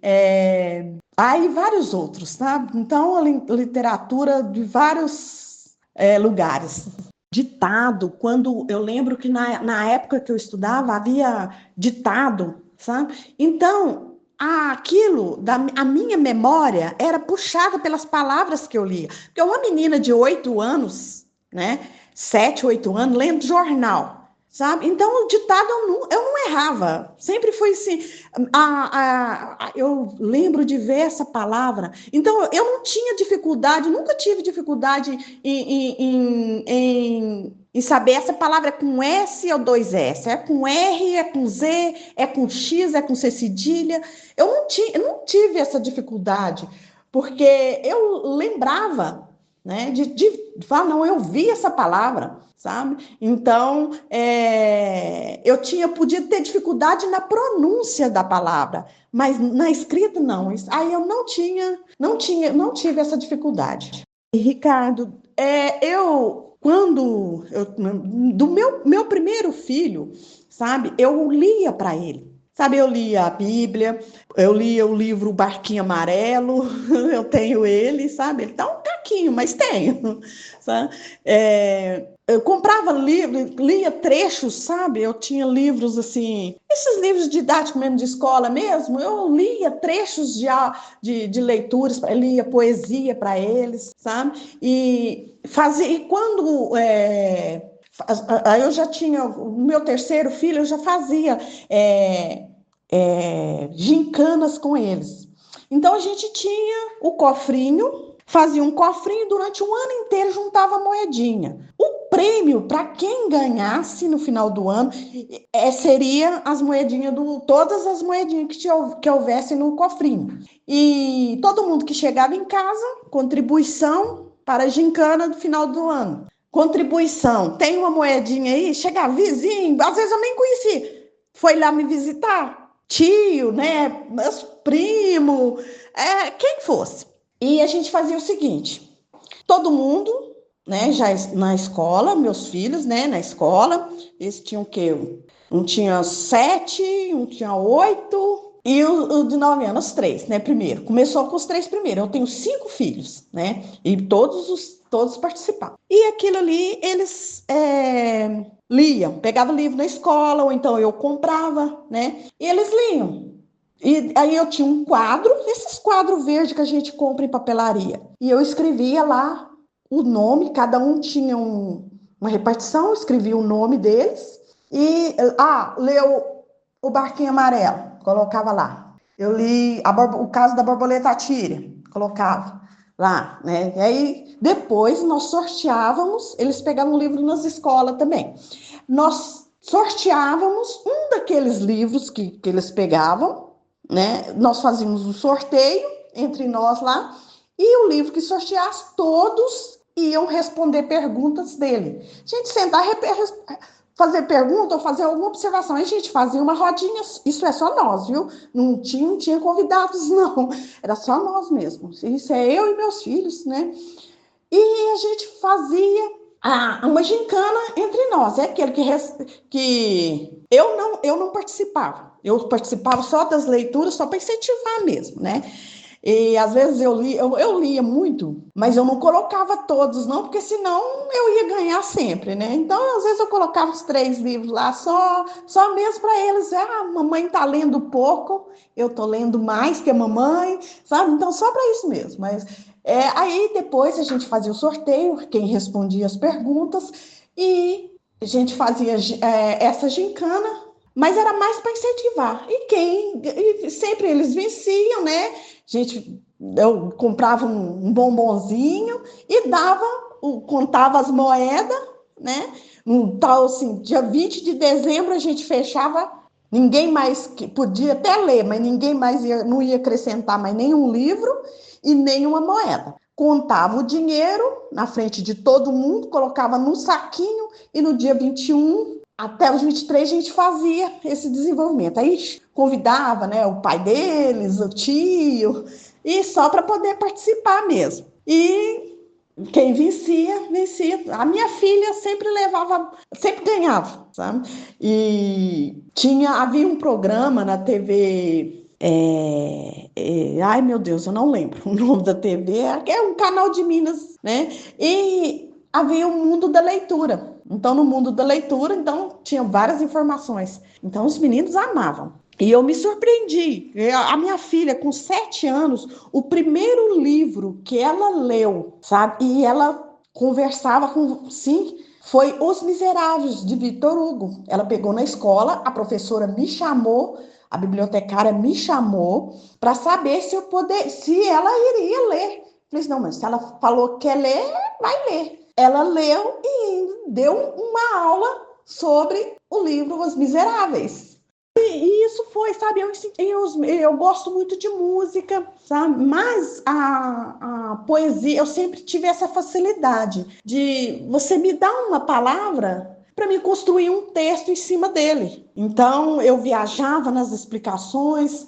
aí vários outros, tá? Então, a literatura de vários lugares. ditado, quando eu lembro que na época que eu estudava havia ditado, sabe? Então, a minha memória era puxada pelas palavras que eu lia. Porque uma menina de 8 anos, né? 7, 8 anos, lendo jornal. Sabe? Então, o ditado eu não errava. Sempre foi assim. Eu lembro de ver essa palavra. Então, eu não tinha dificuldade, nunca tive dificuldade em saber essa palavra é com S ou dois S, é com R, é com Z, é com X, é com C cedilha. Eu não tive essa dificuldade, porque eu lembrava, né, de falar, não, eu vi essa palavra, sabe? Então, podia ter dificuldade na pronúncia da palavra, mas na escrita não. Aí eu não tive essa dificuldade. E, Ricardo, do meu primeiro filho, sabe, eu lia para ele. Sabe, eu lia a Bíblia, eu lia o livro Barquinho Amarelo, eu tenho ele, sabe? Ele tá um caquinho, mas tenho, sabe? Eu comprava livro, lia trechos, sabe? Eu tinha livros assim, esses livros didáticos mesmo de escola mesmo, eu lia trechos de leituras, lia poesia para eles, sabe? E quando eu já tinha o meu terceiro filho, eu já fazia gincanas com eles. Então a gente tinha o cofrinho, fazia um cofrinho durante um ano inteiro, juntava moedinha. O prêmio para quem ganhasse no final do ano seria todas as moedinhas que houvesse no cofrinho. E todo mundo que chegava em casa, contribuição para a gincana do final do ano. Contribuição, tem uma moedinha aí? Chega vizinho, às vezes eu nem conheci, foi lá me visitar, tio, né, meus primos, quem fosse. E a gente fazia o seguinte, todo mundo, né, já na escola, meus filhos, né, na escola, eles tinham o quê? Um tinha 7, um tinha 8, e o de 9 anos, 3, né, primeiro. Começou com os 3 primeiro, eu tenho 5 filhos, né, e todos participavam. E aquilo ali, eles liam, pegavam livro na escola, ou então eu comprava, né? E eles liam. E aí eu tinha um quadro, esses quadros verdes que a gente compra em papelaria. E eu escrevia lá o nome, cada um tinha uma repartição, eu escrevia o nome deles. E, leu o Barquinho Amarelo, colocava lá. Eu li o caso da borboleta Tíria, colocava lá, né? E aí, depois nós sorteávamos, eles pegavam um livro nas escolas também. Nós sorteávamos um daqueles livros que eles pegavam, né? Nós fazíamos um sorteio entre nós lá, e o livro que sorteasse, todos iam responder perguntas dele. A gente sentar, fazer pergunta ou fazer alguma observação. A gente fazia uma rodinha, isso é só nós, viu? Não tinha convidados, não. Era só nós mesmos. Isso é eu e meus filhos, né? E a gente fazia uma gincana entre nós. É aquele que eu não participava. Eu participava só das leituras, só para incentivar mesmo, né? E às vezes eu lia muito, mas eu não colocava todos, não, porque senão eu ia ganhar sempre, né? Então, às vezes eu colocava os 3 livros lá, só mesmo para eles. Mamãe tá lendo pouco, eu tô lendo mais que a mamãe, sabe? Então, só para isso mesmo. Mas aí depois a gente fazia o sorteio, quem respondia as perguntas, e a gente fazia essa gincana, mas era mais para incentivar. E sempre eles venciam, né? Eu comprava um bombonzinho e contava as moedas, né? Um tal assim, dia 20 de dezembro a gente fechava, ninguém mais podia até ler, mas ninguém mais não ia acrescentar mais nenhum livro e nenhuma moeda. Contava o dinheiro na frente de todo mundo, colocava num saquinho e no dia 21 até os 23 a gente fazia esse desenvolvimento. Aí convidava, né, o pai deles, o tio, e só para poder participar mesmo. E quem vencia. A minha filha sempre ganhava, sabe? E havia um programa na TV. Ai, meu Deus, eu não lembro o nome da TV, é um canal de Minas, né? E havia o mundo da leitura. Então, no mundo da leitura, então, tinha várias informações. Então, os meninos amavam. E eu me surpreendi. A minha filha, com 7 anos, o primeiro livro que ela leu, sabe? E ela conversava com... Sim, foi Os Miseráveis, de Victor Hugo. Ela pegou na escola, a professora me chamou, a bibliotecária me chamou para saber se ela iria ler. Eu falei assim, não, mas se ela falou que quer ler, vai ler. Ela leu e deu uma aula sobre o livro Os Miseráveis. E isso foi, sabe, eu gosto muito de música, sabe, mas a poesia, eu sempre tive essa facilidade de você me dar uma palavra para me construir um texto em cima dele. Então, eu viajava nas explicações,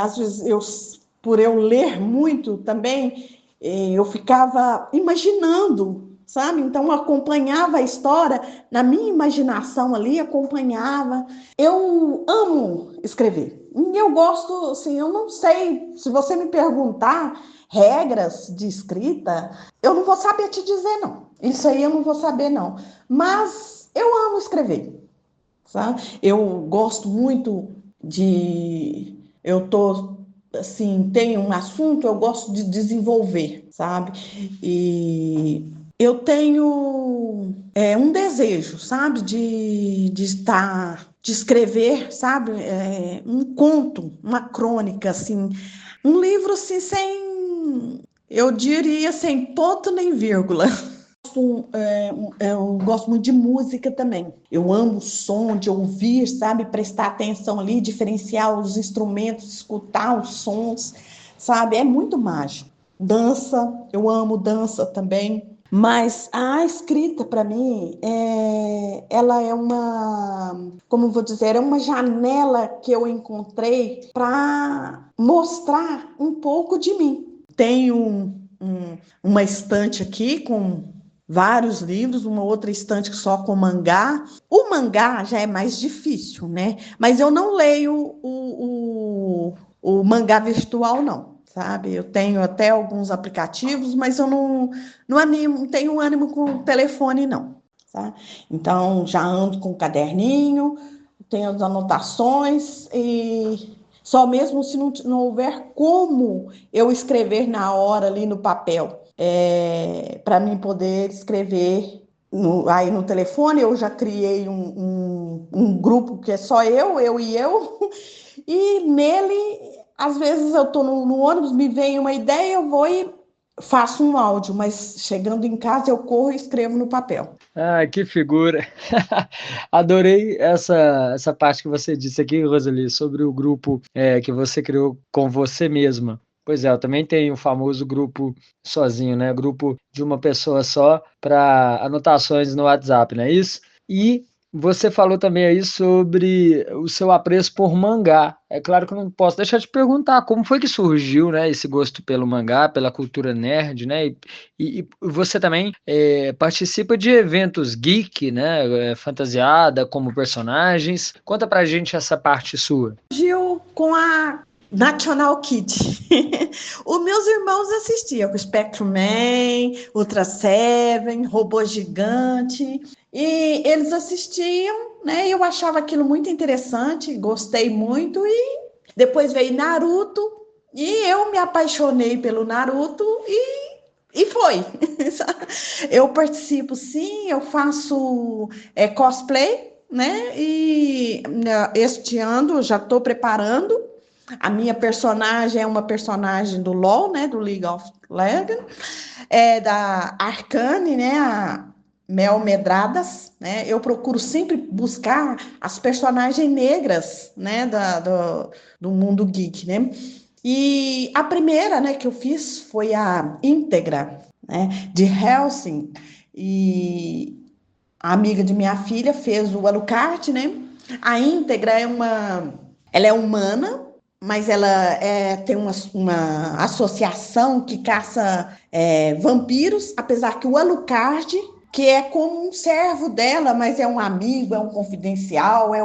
às vezes, por eu ler muito também, eu ficava imaginando, sabe? Então, eu acompanhava a história, na minha imaginação ali, acompanhava. Eu amo escrever. E eu gosto, assim, eu não sei, se você me perguntar regras de escrita, eu não vou saber te dizer, não. Isso aí eu não vou saber, não. Mas eu amo escrever, sabe? Eu gosto muito de... Eu tô, assim, tenho um assunto, eu gosto de desenvolver, sabe? E eu tenho um desejo, sabe? De escrever, sabe? Um conto, uma crônica, assim. Um livro, assim, eu diria, sem ponto nem vírgula. Eu gosto muito de música também. Eu amo o som, de ouvir, sabe? Prestar atenção ali, diferenciar os instrumentos, escutar os sons, sabe? É muito mágico. Dança, eu amo dança também. Mas a escrita, para mim, ela é como vou dizer, é uma janela que eu encontrei para mostrar um pouco de mim. Tenho uma estante aqui com vários livros, uma outra estante só com mangá. O mangá já é mais difícil, né? Mas eu não leio o mangá virtual, não, sabe? Eu tenho até alguns aplicativos, mas eu não tenho ânimo com o telefone, não. Tá? Então, já ando com o caderninho, tenho as anotações e só mesmo se não houver como eu escrever na hora ali no papel, para mim poder escrever aí no telefone. Eu já criei um grupo que é só eu e eu, e nele, às vezes eu estou no ônibus, me vem uma ideia, eu vou e faço um áudio, mas chegando em casa eu corro e escrevo no papel. Ah, que figura! Adorei essa parte que você disse aqui, Roseli, sobre o grupo que você criou com você mesma. Pois é, eu também tenho o famoso grupo sozinho, né? Grupo de uma pessoa só para anotações no WhatsApp, não é isso? E você falou também aí sobre o seu apreço por mangá. É claro que eu não posso deixar de perguntar como foi que surgiu, né, esse gosto pelo mangá, pela cultura nerd, né? E você também participa de eventos geek, né? Fantasiada como personagens. Conta pra gente essa parte sua. Surgiu com a National Kid. Os meus irmãos assistiam com Spectrum Man, Ultra Seven, Robô Gigante, e eles assistiam, né? E eu achava aquilo muito interessante, gostei muito, e depois veio Naruto, e eu me apaixonei pelo Naruto e foi. Eu participo, sim, eu faço cosplay, né? E este ano eu já estou preparando. A minha personagem é uma personagem do LoL, né? Do League of Legends, da Arcane, né? A Mel Medradas, né? Eu procuro sempre buscar as personagens negras, né? Do mundo geek, né? E a primeira, né, que eu fiz foi a Íntegra, né? De Hellsing. E a amiga de minha filha fez o Alucard, né? A Íntegra ela é humana, mas ela tem uma associação que caça vampiros, apesar que o Alucard, que é como um servo dela, mas é um amigo, é um confidencial, é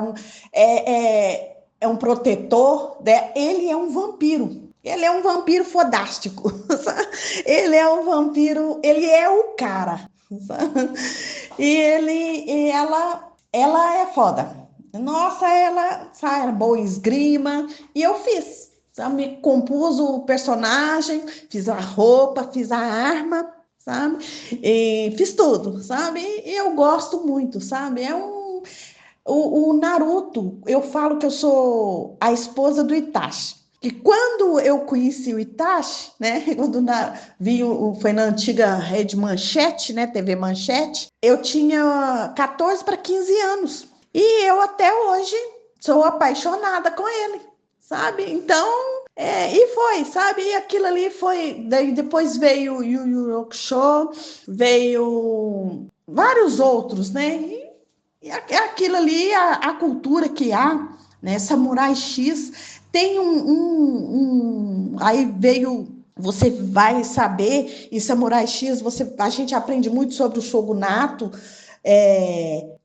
um protetor, ele é um vampiro. Ele é um vampiro fodástico. Ele é um vampiro, ele é o cara. sabe? Ela é foda. Nossa, ela sabe, boa em esgrima. E eu fiz, sabe? Compus o personagem, fiz a roupa, fiz a arma, sabe? E fiz tudo, sabe? E eu gosto muito, sabe? O Naruto, eu falo que eu sou a esposa do Itachi. E quando eu conheci o Itachi, né? Quando foi na antiga Rede Manchete, né? TV Manchete, eu tinha 14 para 15 anos. E eu até hoje sou apaixonada com ele, sabe? Então, e foi, sabe? E aquilo ali foi. Daí depois veio o Yu Yu Hakusho, veio vários outros, né? E aquilo ali, a cultura que há, né? Samurai X tem aí veio, você vai saber, em Samurai X a gente aprende muito sobre o shogunato,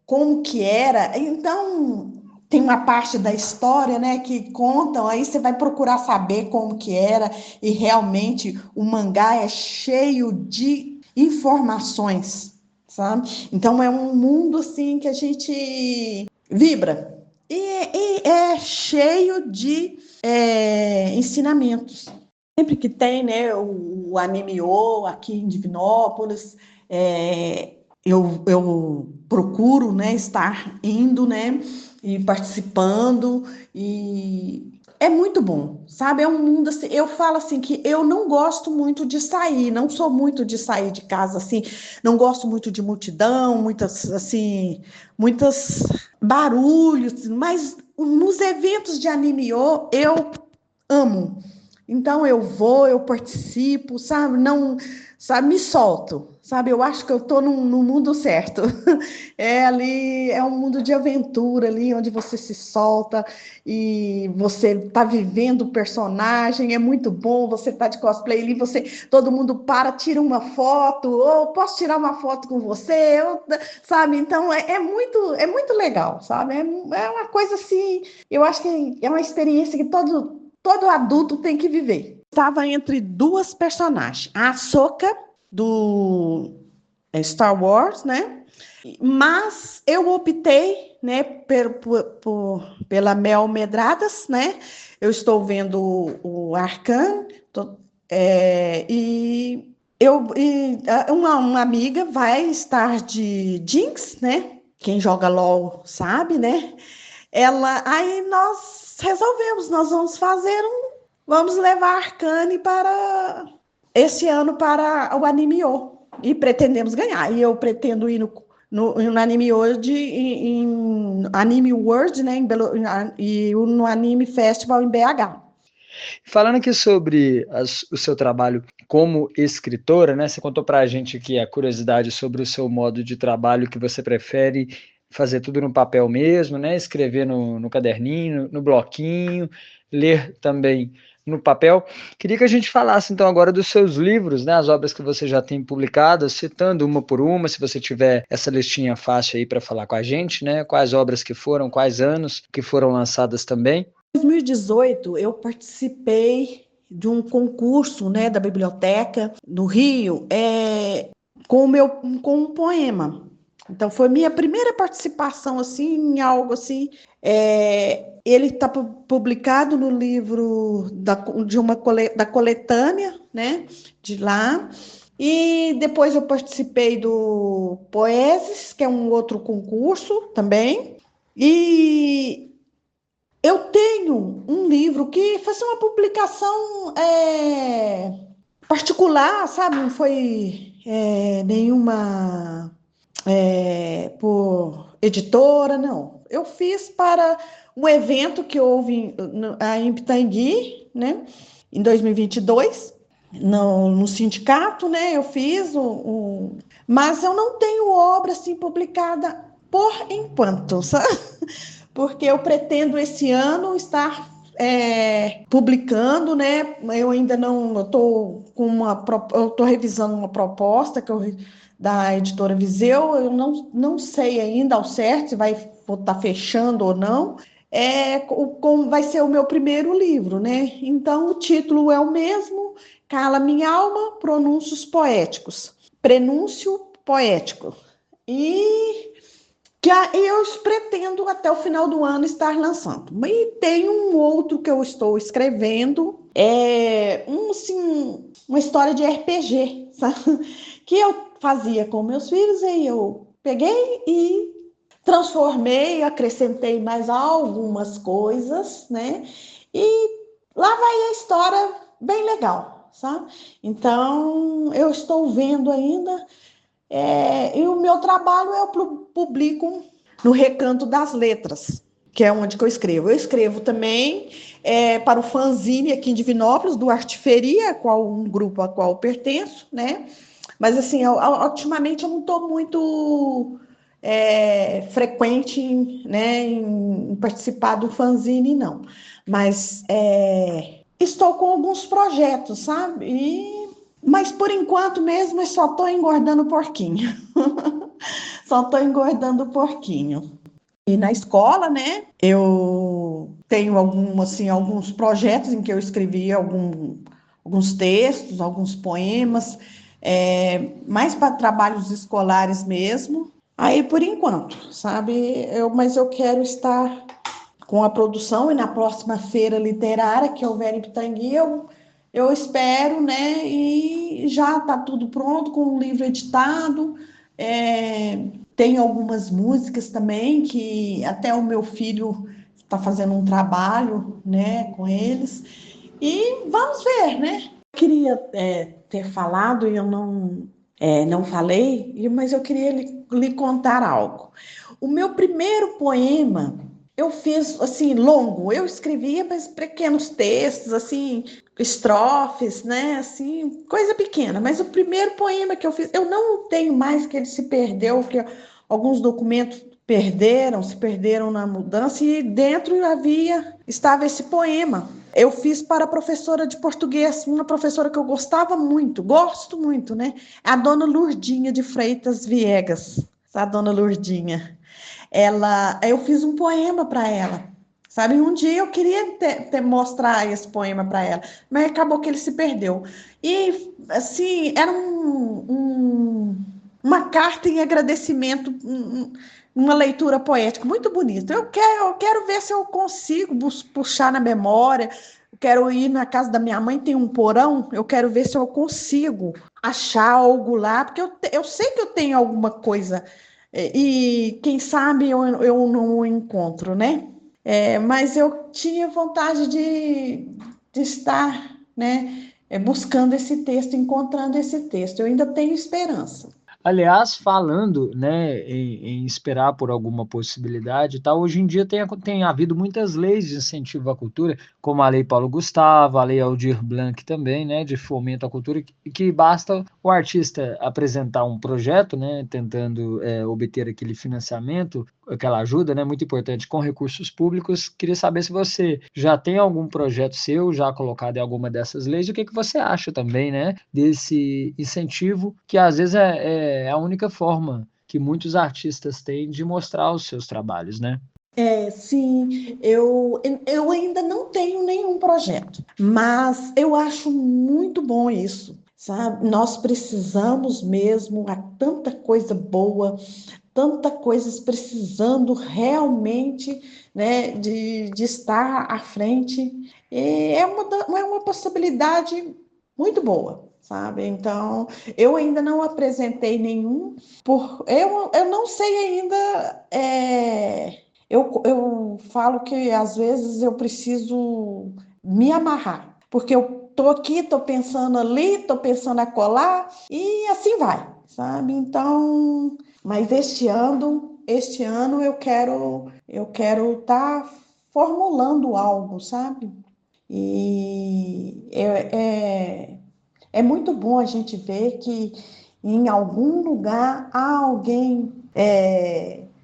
como que era. Então, tem uma parte da história, né, que contam, aí você vai procurar saber como que era, e realmente o mangá é cheio de informações, sabe? Então é um mundo assim que a gente vibra e é cheio de ensinamentos. Sempre que tem, né, o Anime-O aqui em Divinópolis, eu procuro, né, estar indo, né, e participando, e é muito bom, sabe? É um mundo assim, eu falo assim que eu não gosto muito de sair, não sou muito de sair de casa assim, não gosto muito de multidão, muitas barulhos, mas nos eventos de Anime-O eu amo. Então eu vou, eu participo, sabe? Não, sabe, me solto, sabe? Eu acho que eu estou no mundo certo. Ali, é um mundo de aventura ali, onde você se solta e você está vivendo o personagem, é muito bom, você está de cosplay ali, todo mundo para, tira uma foto, ou posso tirar uma foto com você, sabe? Então é muito legal, sabe? É uma coisa assim, eu acho que é uma experiência que todo adulto tem que viver. Estava entre duas personagens, a Ahsoka, do Star Wars, né? Mas eu optei, né, pela Mel Medradas, né? Eu estou vendo o Arcane, uma amiga vai estar de Jinx, né? Quem joga LOL sabe, né? Aí nós resolvemos, vamos levar a Arcane para esse ano para o Anime-O e pretendemos ganhar. E eu pretendo ir no Anime World, em Anime World, né, e no Anime Festival em BH. Falando aqui sobre o seu trabalho como escritora, né? Você contou para a gente aqui a curiosidade sobre o seu modo de trabalho, que você prefere fazer tudo no papel mesmo, né? Escrever no caderninho, no bloquinho, ler também no papel. Queria que a gente falasse então agora dos seus livros, né? As obras que você já tem publicadas, citando uma por uma, se você tiver essa listinha fácil aí para falar com a gente, né? Quais obras que foram, quais anos que foram lançadas também. Em 2018, eu participei de um concurso, né, da biblioteca no Rio, com um poema. Então, foi minha primeira participação assim, em algo assim. Ele está publicado no livro da coletânea, né, de lá. E depois eu participei do Poeses, que é um outro concurso também. E eu tenho um livro que foi uma publicação particular, sabe? Não foi nenhuma por editora, não. Eu fiz para um evento que houve em Pitangui, né? Em 2022, no sindicato, né? Eu fiz mas eu não tenho obra assim publicada por enquanto, sabe? Porque eu pretendo esse ano estar publicando, né? Eu ainda não estou eu estou revisando uma proposta da editora Viseu, eu não sei ainda ao certo se vai estar fechando ou não. Como vai ser o meu primeiro livro, né? Então o título é o mesmo, Cala Minha Alma, Pronúncios Poéticos. Prenúncio poético. E que eu pretendo até o final do ano estar lançando. E tem um outro que eu estou escrevendo, uma história de RPG, sabe? Que eu fazia com meus filhos, e eu peguei e transformei, acrescentei mais algumas coisas, né? E lá vai a história bem legal, sabe? Então, eu estou vendo ainda. E o meu trabalho eu publico no Recanto das Letras, que é onde que eu escrevo. Eu escrevo também para o fanzine aqui em Divinópolis, do Arteferia, um grupo a qual eu pertenço, né? Mas, assim, ultimamente eu não estou muito frequente, né, em participar do fanzine, não. Mas estou com alguns projetos, sabe? Mas por enquanto mesmo eu só estou engordando porquinho. Só estou engordando porquinho. E na escola, né, eu tenho alguns projetos em que eu escrevi alguns textos, alguns poemas, mais para trabalhos escolares mesmo. Aí, por enquanto, sabe, mas eu quero estar com a produção, e na próxima feira literária que houver em Pitangui, eu espero, né? E já está tudo pronto, com o livro editado. Tem algumas músicas também, que até o meu filho está fazendo um trabalho, né, com eles. E vamos ver, né? Eu queria ter falado e eu não falei, mas eu queria lhe contar algo. O meu primeiro poema eu fiz, assim, longo. Eu escrevia, mas pequenos textos, assim, estrofes, né? Assim, coisa pequena. Mas o primeiro poema que eu fiz, eu não tenho mais, que ele se perdeu, porque alguns documentos se perderam na mudança, e dentro estava esse poema. Eu fiz para a professora de português, uma professora que eu gostava muito, gosto muito, né? A dona Lurdinha de Freitas Viegas, a dona Lurdinha. Eu fiz um poema para ela, sabe? Um dia eu queria mostrar esse poema para ela, mas acabou que ele se perdeu. E, assim, era uma carta em agradecimento, uma leitura poética muito bonita. Eu quero ver se eu consigo puxar na memória. Eu quero ir na casa da minha mãe, tem um porão, eu quero ver se eu consigo achar algo lá, porque eu sei que eu tenho alguma coisa, e quem sabe eu não encontro, né? Mas eu tinha vontade de estar, né, buscando esse texto, encontrando esse texto. Eu ainda tenho esperança. Aliás, falando, né, em esperar por alguma possibilidade e tal, hoje em dia tem havido muitas leis de incentivo à cultura, como a Lei Paulo Gustavo, a Lei Aldir Blanc também, né, de fomento à cultura, que basta o artista apresentar um projeto, né, tentando obter aquele financiamento, aquela ajuda, né, muito importante, com recursos públicos. Queria saber se você já tem algum projeto seu já colocado em alguma dessas leis, e o que que você acha também, né, desse incentivo, que às vezes é a única forma que muitos artistas têm de mostrar os seus trabalhos, né? Sim, eu ainda não tenho nenhum projeto, mas eu acho muito bom isso, sabe? Nós precisamos mesmo, há tanta coisa boa, tanta coisas precisando realmente, né, de estar à frente. E é uma possibilidade muito boa, sabe? Então, eu ainda não apresentei nenhum, eu não sei ainda. Eu falo que às vezes eu preciso me amarrar, porque eu tô aqui, tô pensando ali, tô pensando acolá, e assim vai, sabe? Então, mas este ano eu quero estar formulando algo, sabe? E é muito bom a gente ver que em algum lugar há alguém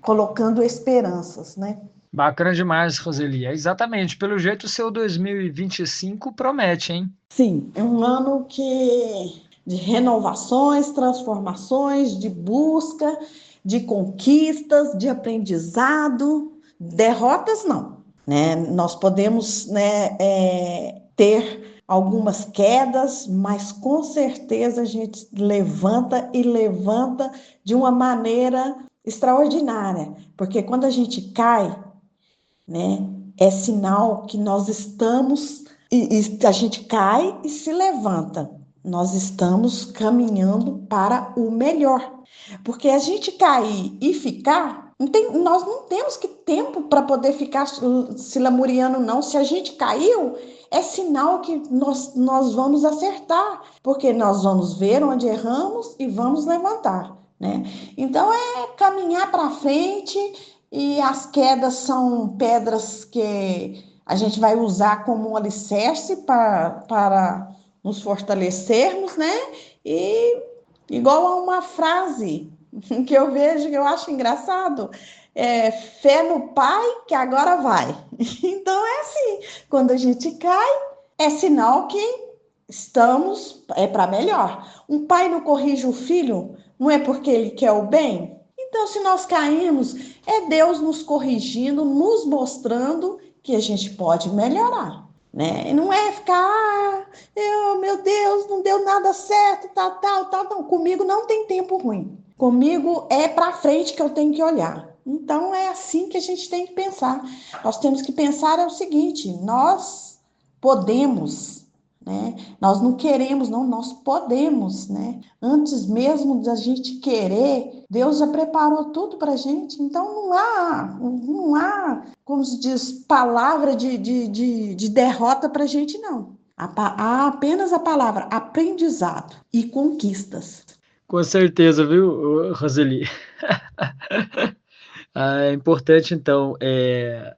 colocando esperanças, né? Bacana demais, Roseli. É exatamente, pelo jeito o seu 2025 promete, hein? Sim, é um ano de renovações, transformações, de busca, de conquistas, de aprendizado. Derrotas não, né? Nós podemos, né, ter algumas quedas, mas com certeza a gente levanta e levanta de uma maneira extraordinária, porque quando a gente cai, né, é sinal que nós estamos, e a gente cai e se levanta. Nós estamos caminhando para o melhor. Porque a gente cair e ficar, nós não temos que tempo para poder ficar se lamuriando, não. Se a gente caiu, é sinal que nós vamos acertar, porque nós vamos ver onde erramos e vamos levantar, né? Então, é caminhar para frente, e as quedas são pedras que a gente vai usar como um alicerce para nos fortalecermos, né? E igual a uma frase que eu vejo, que eu acho engraçado, fé no Pai que agora vai. Então é assim, quando a gente cai, é sinal que estamos para melhor. Um pai não corrige o filho, não é porque ele quer o bem? Então, se nós caímos, é Deus nos corrigindo, nos mostrando que a gente pode melhorar, né? E não é ficar, meu Deus, não deu nada certo, tal. Não, comigo não tem tempo ruim. Comigo é para frente que eu tenho que olhar. Então, é assim que a gente tem que pensar. Nós temos que pensar o seguinte: nós podemos, né? Nós não queremos, não, nós podemos, né? Antes mesmo da gente querer, Deus já preparou tudo para a gente. Então, não há, como se diz, palavra de derrota para a gente, não. Há apenas a palavra aprendizado e conquistas. Com certeza, viu, Roseli? É importante, então,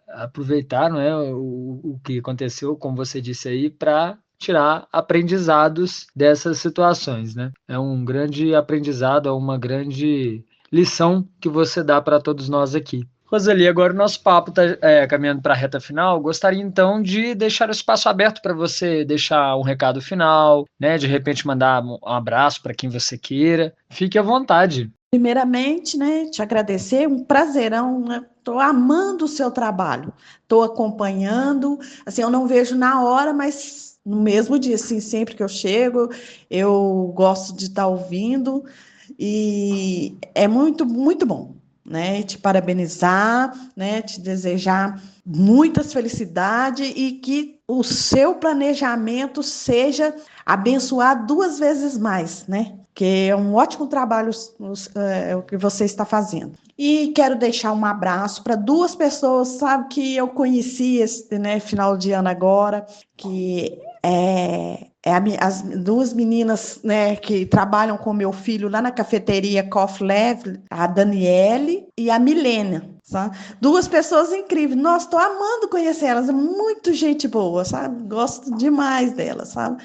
aproveitar, não é, o que aconteceu, como você disse aí, para tirar aprendizados dessas situações, né? É um grande aprendizado, é uma grande lição que você dá para todos nós aqui. Roseli, agora o nosso papo está caminhando para a reta final. Gostaria então de deixar o espaço aberto para você deixar um recado final, né? De repente mandar um abraço para quem você queira. Fique à vontade. Primeiramente, né, te agradecer, um prazerão, né? Estou amando o seu trabalho, estou acompanhando, assim, eu não vejo na hora, mas no mesmo dia, assim, sempre que eu chego, eu gosto de estar ouvindo, e é muito, muito bom, né, te parabenizar, né, te desejar muitas felicidades e que o seu planejamento seja abençoado 2 vezes mais, né? Que é um ótimo trabalho o que você está fazendo. E quero deixar um abraço para 2 pessoas, sabe, que eu conheci esse, né, final de ano agora, que as 2 meninas, né, que trabalham com meu filho lá na cafeteria Coffee Leve, a Daniele e a Milena. Sabe? 2 pessoas incríveis. Nossa, estou amando conhecer elas, é muito gente boa, sabe? Gosto demais delas, sabe?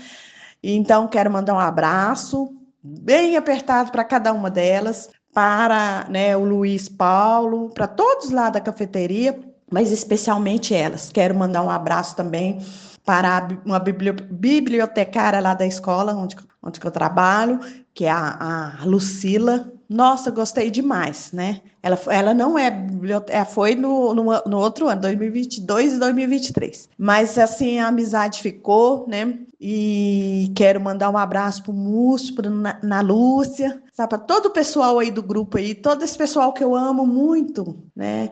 Então, quero mandar um abraço bem apertado para cada uma delas, para, né, o Luiz Paulo, para todos lá da cafeteria, mas especialmente elas. Quero mandar um abraço também para uma bibliotecária lá da escola onde que eu trabalho, que é a Lucila. Nossa, gostei demais, né? Ela não é biblioteca, foi no outro ano, 2022 e 2023. Mas, assim, a amizade ficou, né? E quero mandar um abraço para o Múcio, na Lúcia, sabe? Para todo o pessoal aí do grupo aí, todo esse pessoal que eu amo muito, né?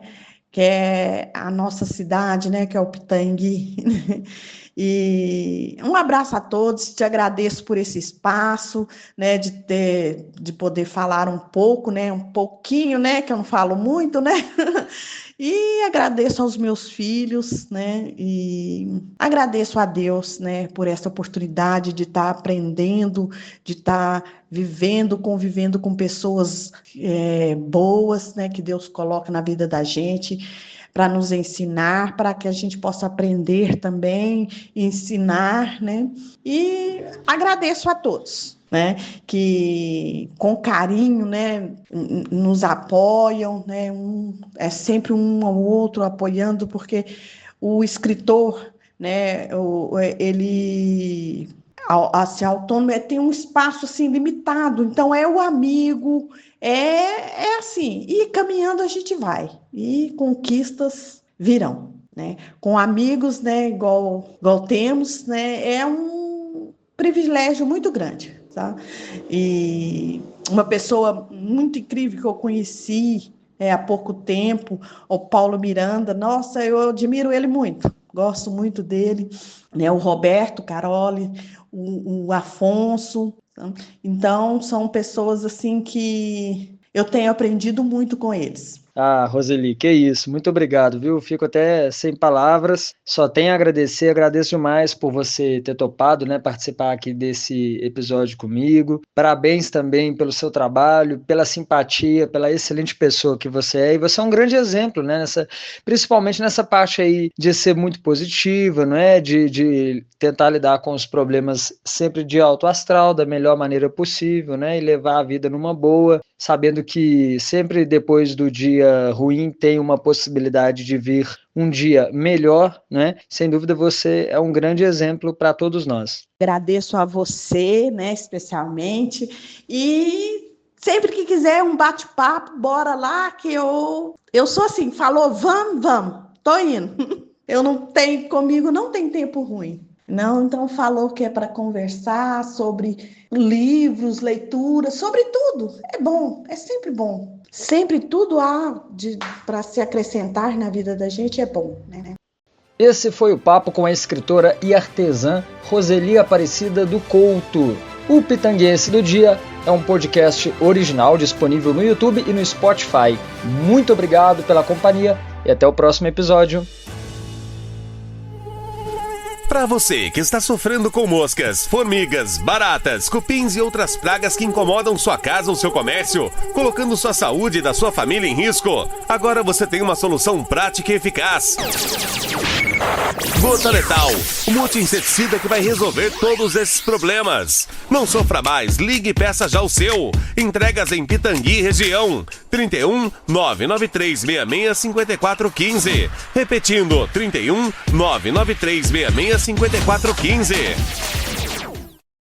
Que é a nossa cidade, né? Que é o Pitangui. E um abraço a todos, te agradeço por esse espaço, né, de poder falar um pouco, né, um pouquinho, né, que eu não falo muito, né, e agradeço aos meus filhos, né, e agradeço a Deus, né, por essa oportunidade de estar aprendendo, de estar vivendo, convivendo com pessoas boas, né, que Deus coloca na vida da gente, para nos ensinar, para que a gente possa aprender também, ensinar, né? E agradeço a todos, né? Que com carinho, né? Nos apoiam, né? É sempre um ao outro apoiando, porque o escritor, né? Ele assim, autônomo tem um espaço assim limitado, então é o amigo, é assim, e caminhando a gente vai, e conquistas virão, né? Com amigos, né, igual temos, né, privilégio muito grande, tá? E uma pessoa muito incrível que eu conheci há pouco tempo, o Paulo Miranda, nossa, eu admiro ele muito, gosto muito dele, né? O Roberto Caroli, o Afonso, tá? Então são pessoas assim que eu tenho aprendido muito com eles. Ah, Roseli, que isso, muito obrigado, viu? Fico até sem palavras, só tenho a agradecer, agradeço demais por você ter topado, né, participar aqui desse episódio comigo. Parabéns também pelo seu trabalho, pela simpatia, pela excelente pessoa que você é, e você é um grande exemplo, né, principalmente nessa parte aí de ser muito positiva, não é? De tentar lidar com os problemas sempre de alto astral, da melhor maneira possível, né, e levar a vida numa boa, sabendo que sempre depois do dia ruim tem uma possibilidade de vir um dia melhor, né? Sem dúvida você é um grande exemplo para todos nós. Agradeço a você, né, especialmente, e sempre que quiser um bate-papo, bora lá, que eu sou assim, falou, vamos, tô indo. Comigo não tem tempo ruim. Não, então falou que é para conversar sobre livros, leituras, sobre tudo. É bom, é sempre bom. Sempre tudo há para se acrescentar na vida da gente é bom, né? Esse foi o papo com a escritora e artesã Roseli Aparecida do Couto. O Pitanguense do Dia é um podcast original disponível no YouTube e no Spotify. Muito obrigado pela companhia e até o próximo episódio. Para você que está sofrendo com moscas, formigas, baratas, cupins e outras pragas que incomodam sua casa ou seu comércio, colocando sua saúde e da sua família em risco, agora você tem uma solução prática e eficaz. Gota Letal, o multi-inseticida que vai resolver todos esses problemas. Não sofra mais, ligue e peça já o seu. Entregas em Pitangui, região. 31 993 66 54 15. Repetindo, 31 993 66 54 15.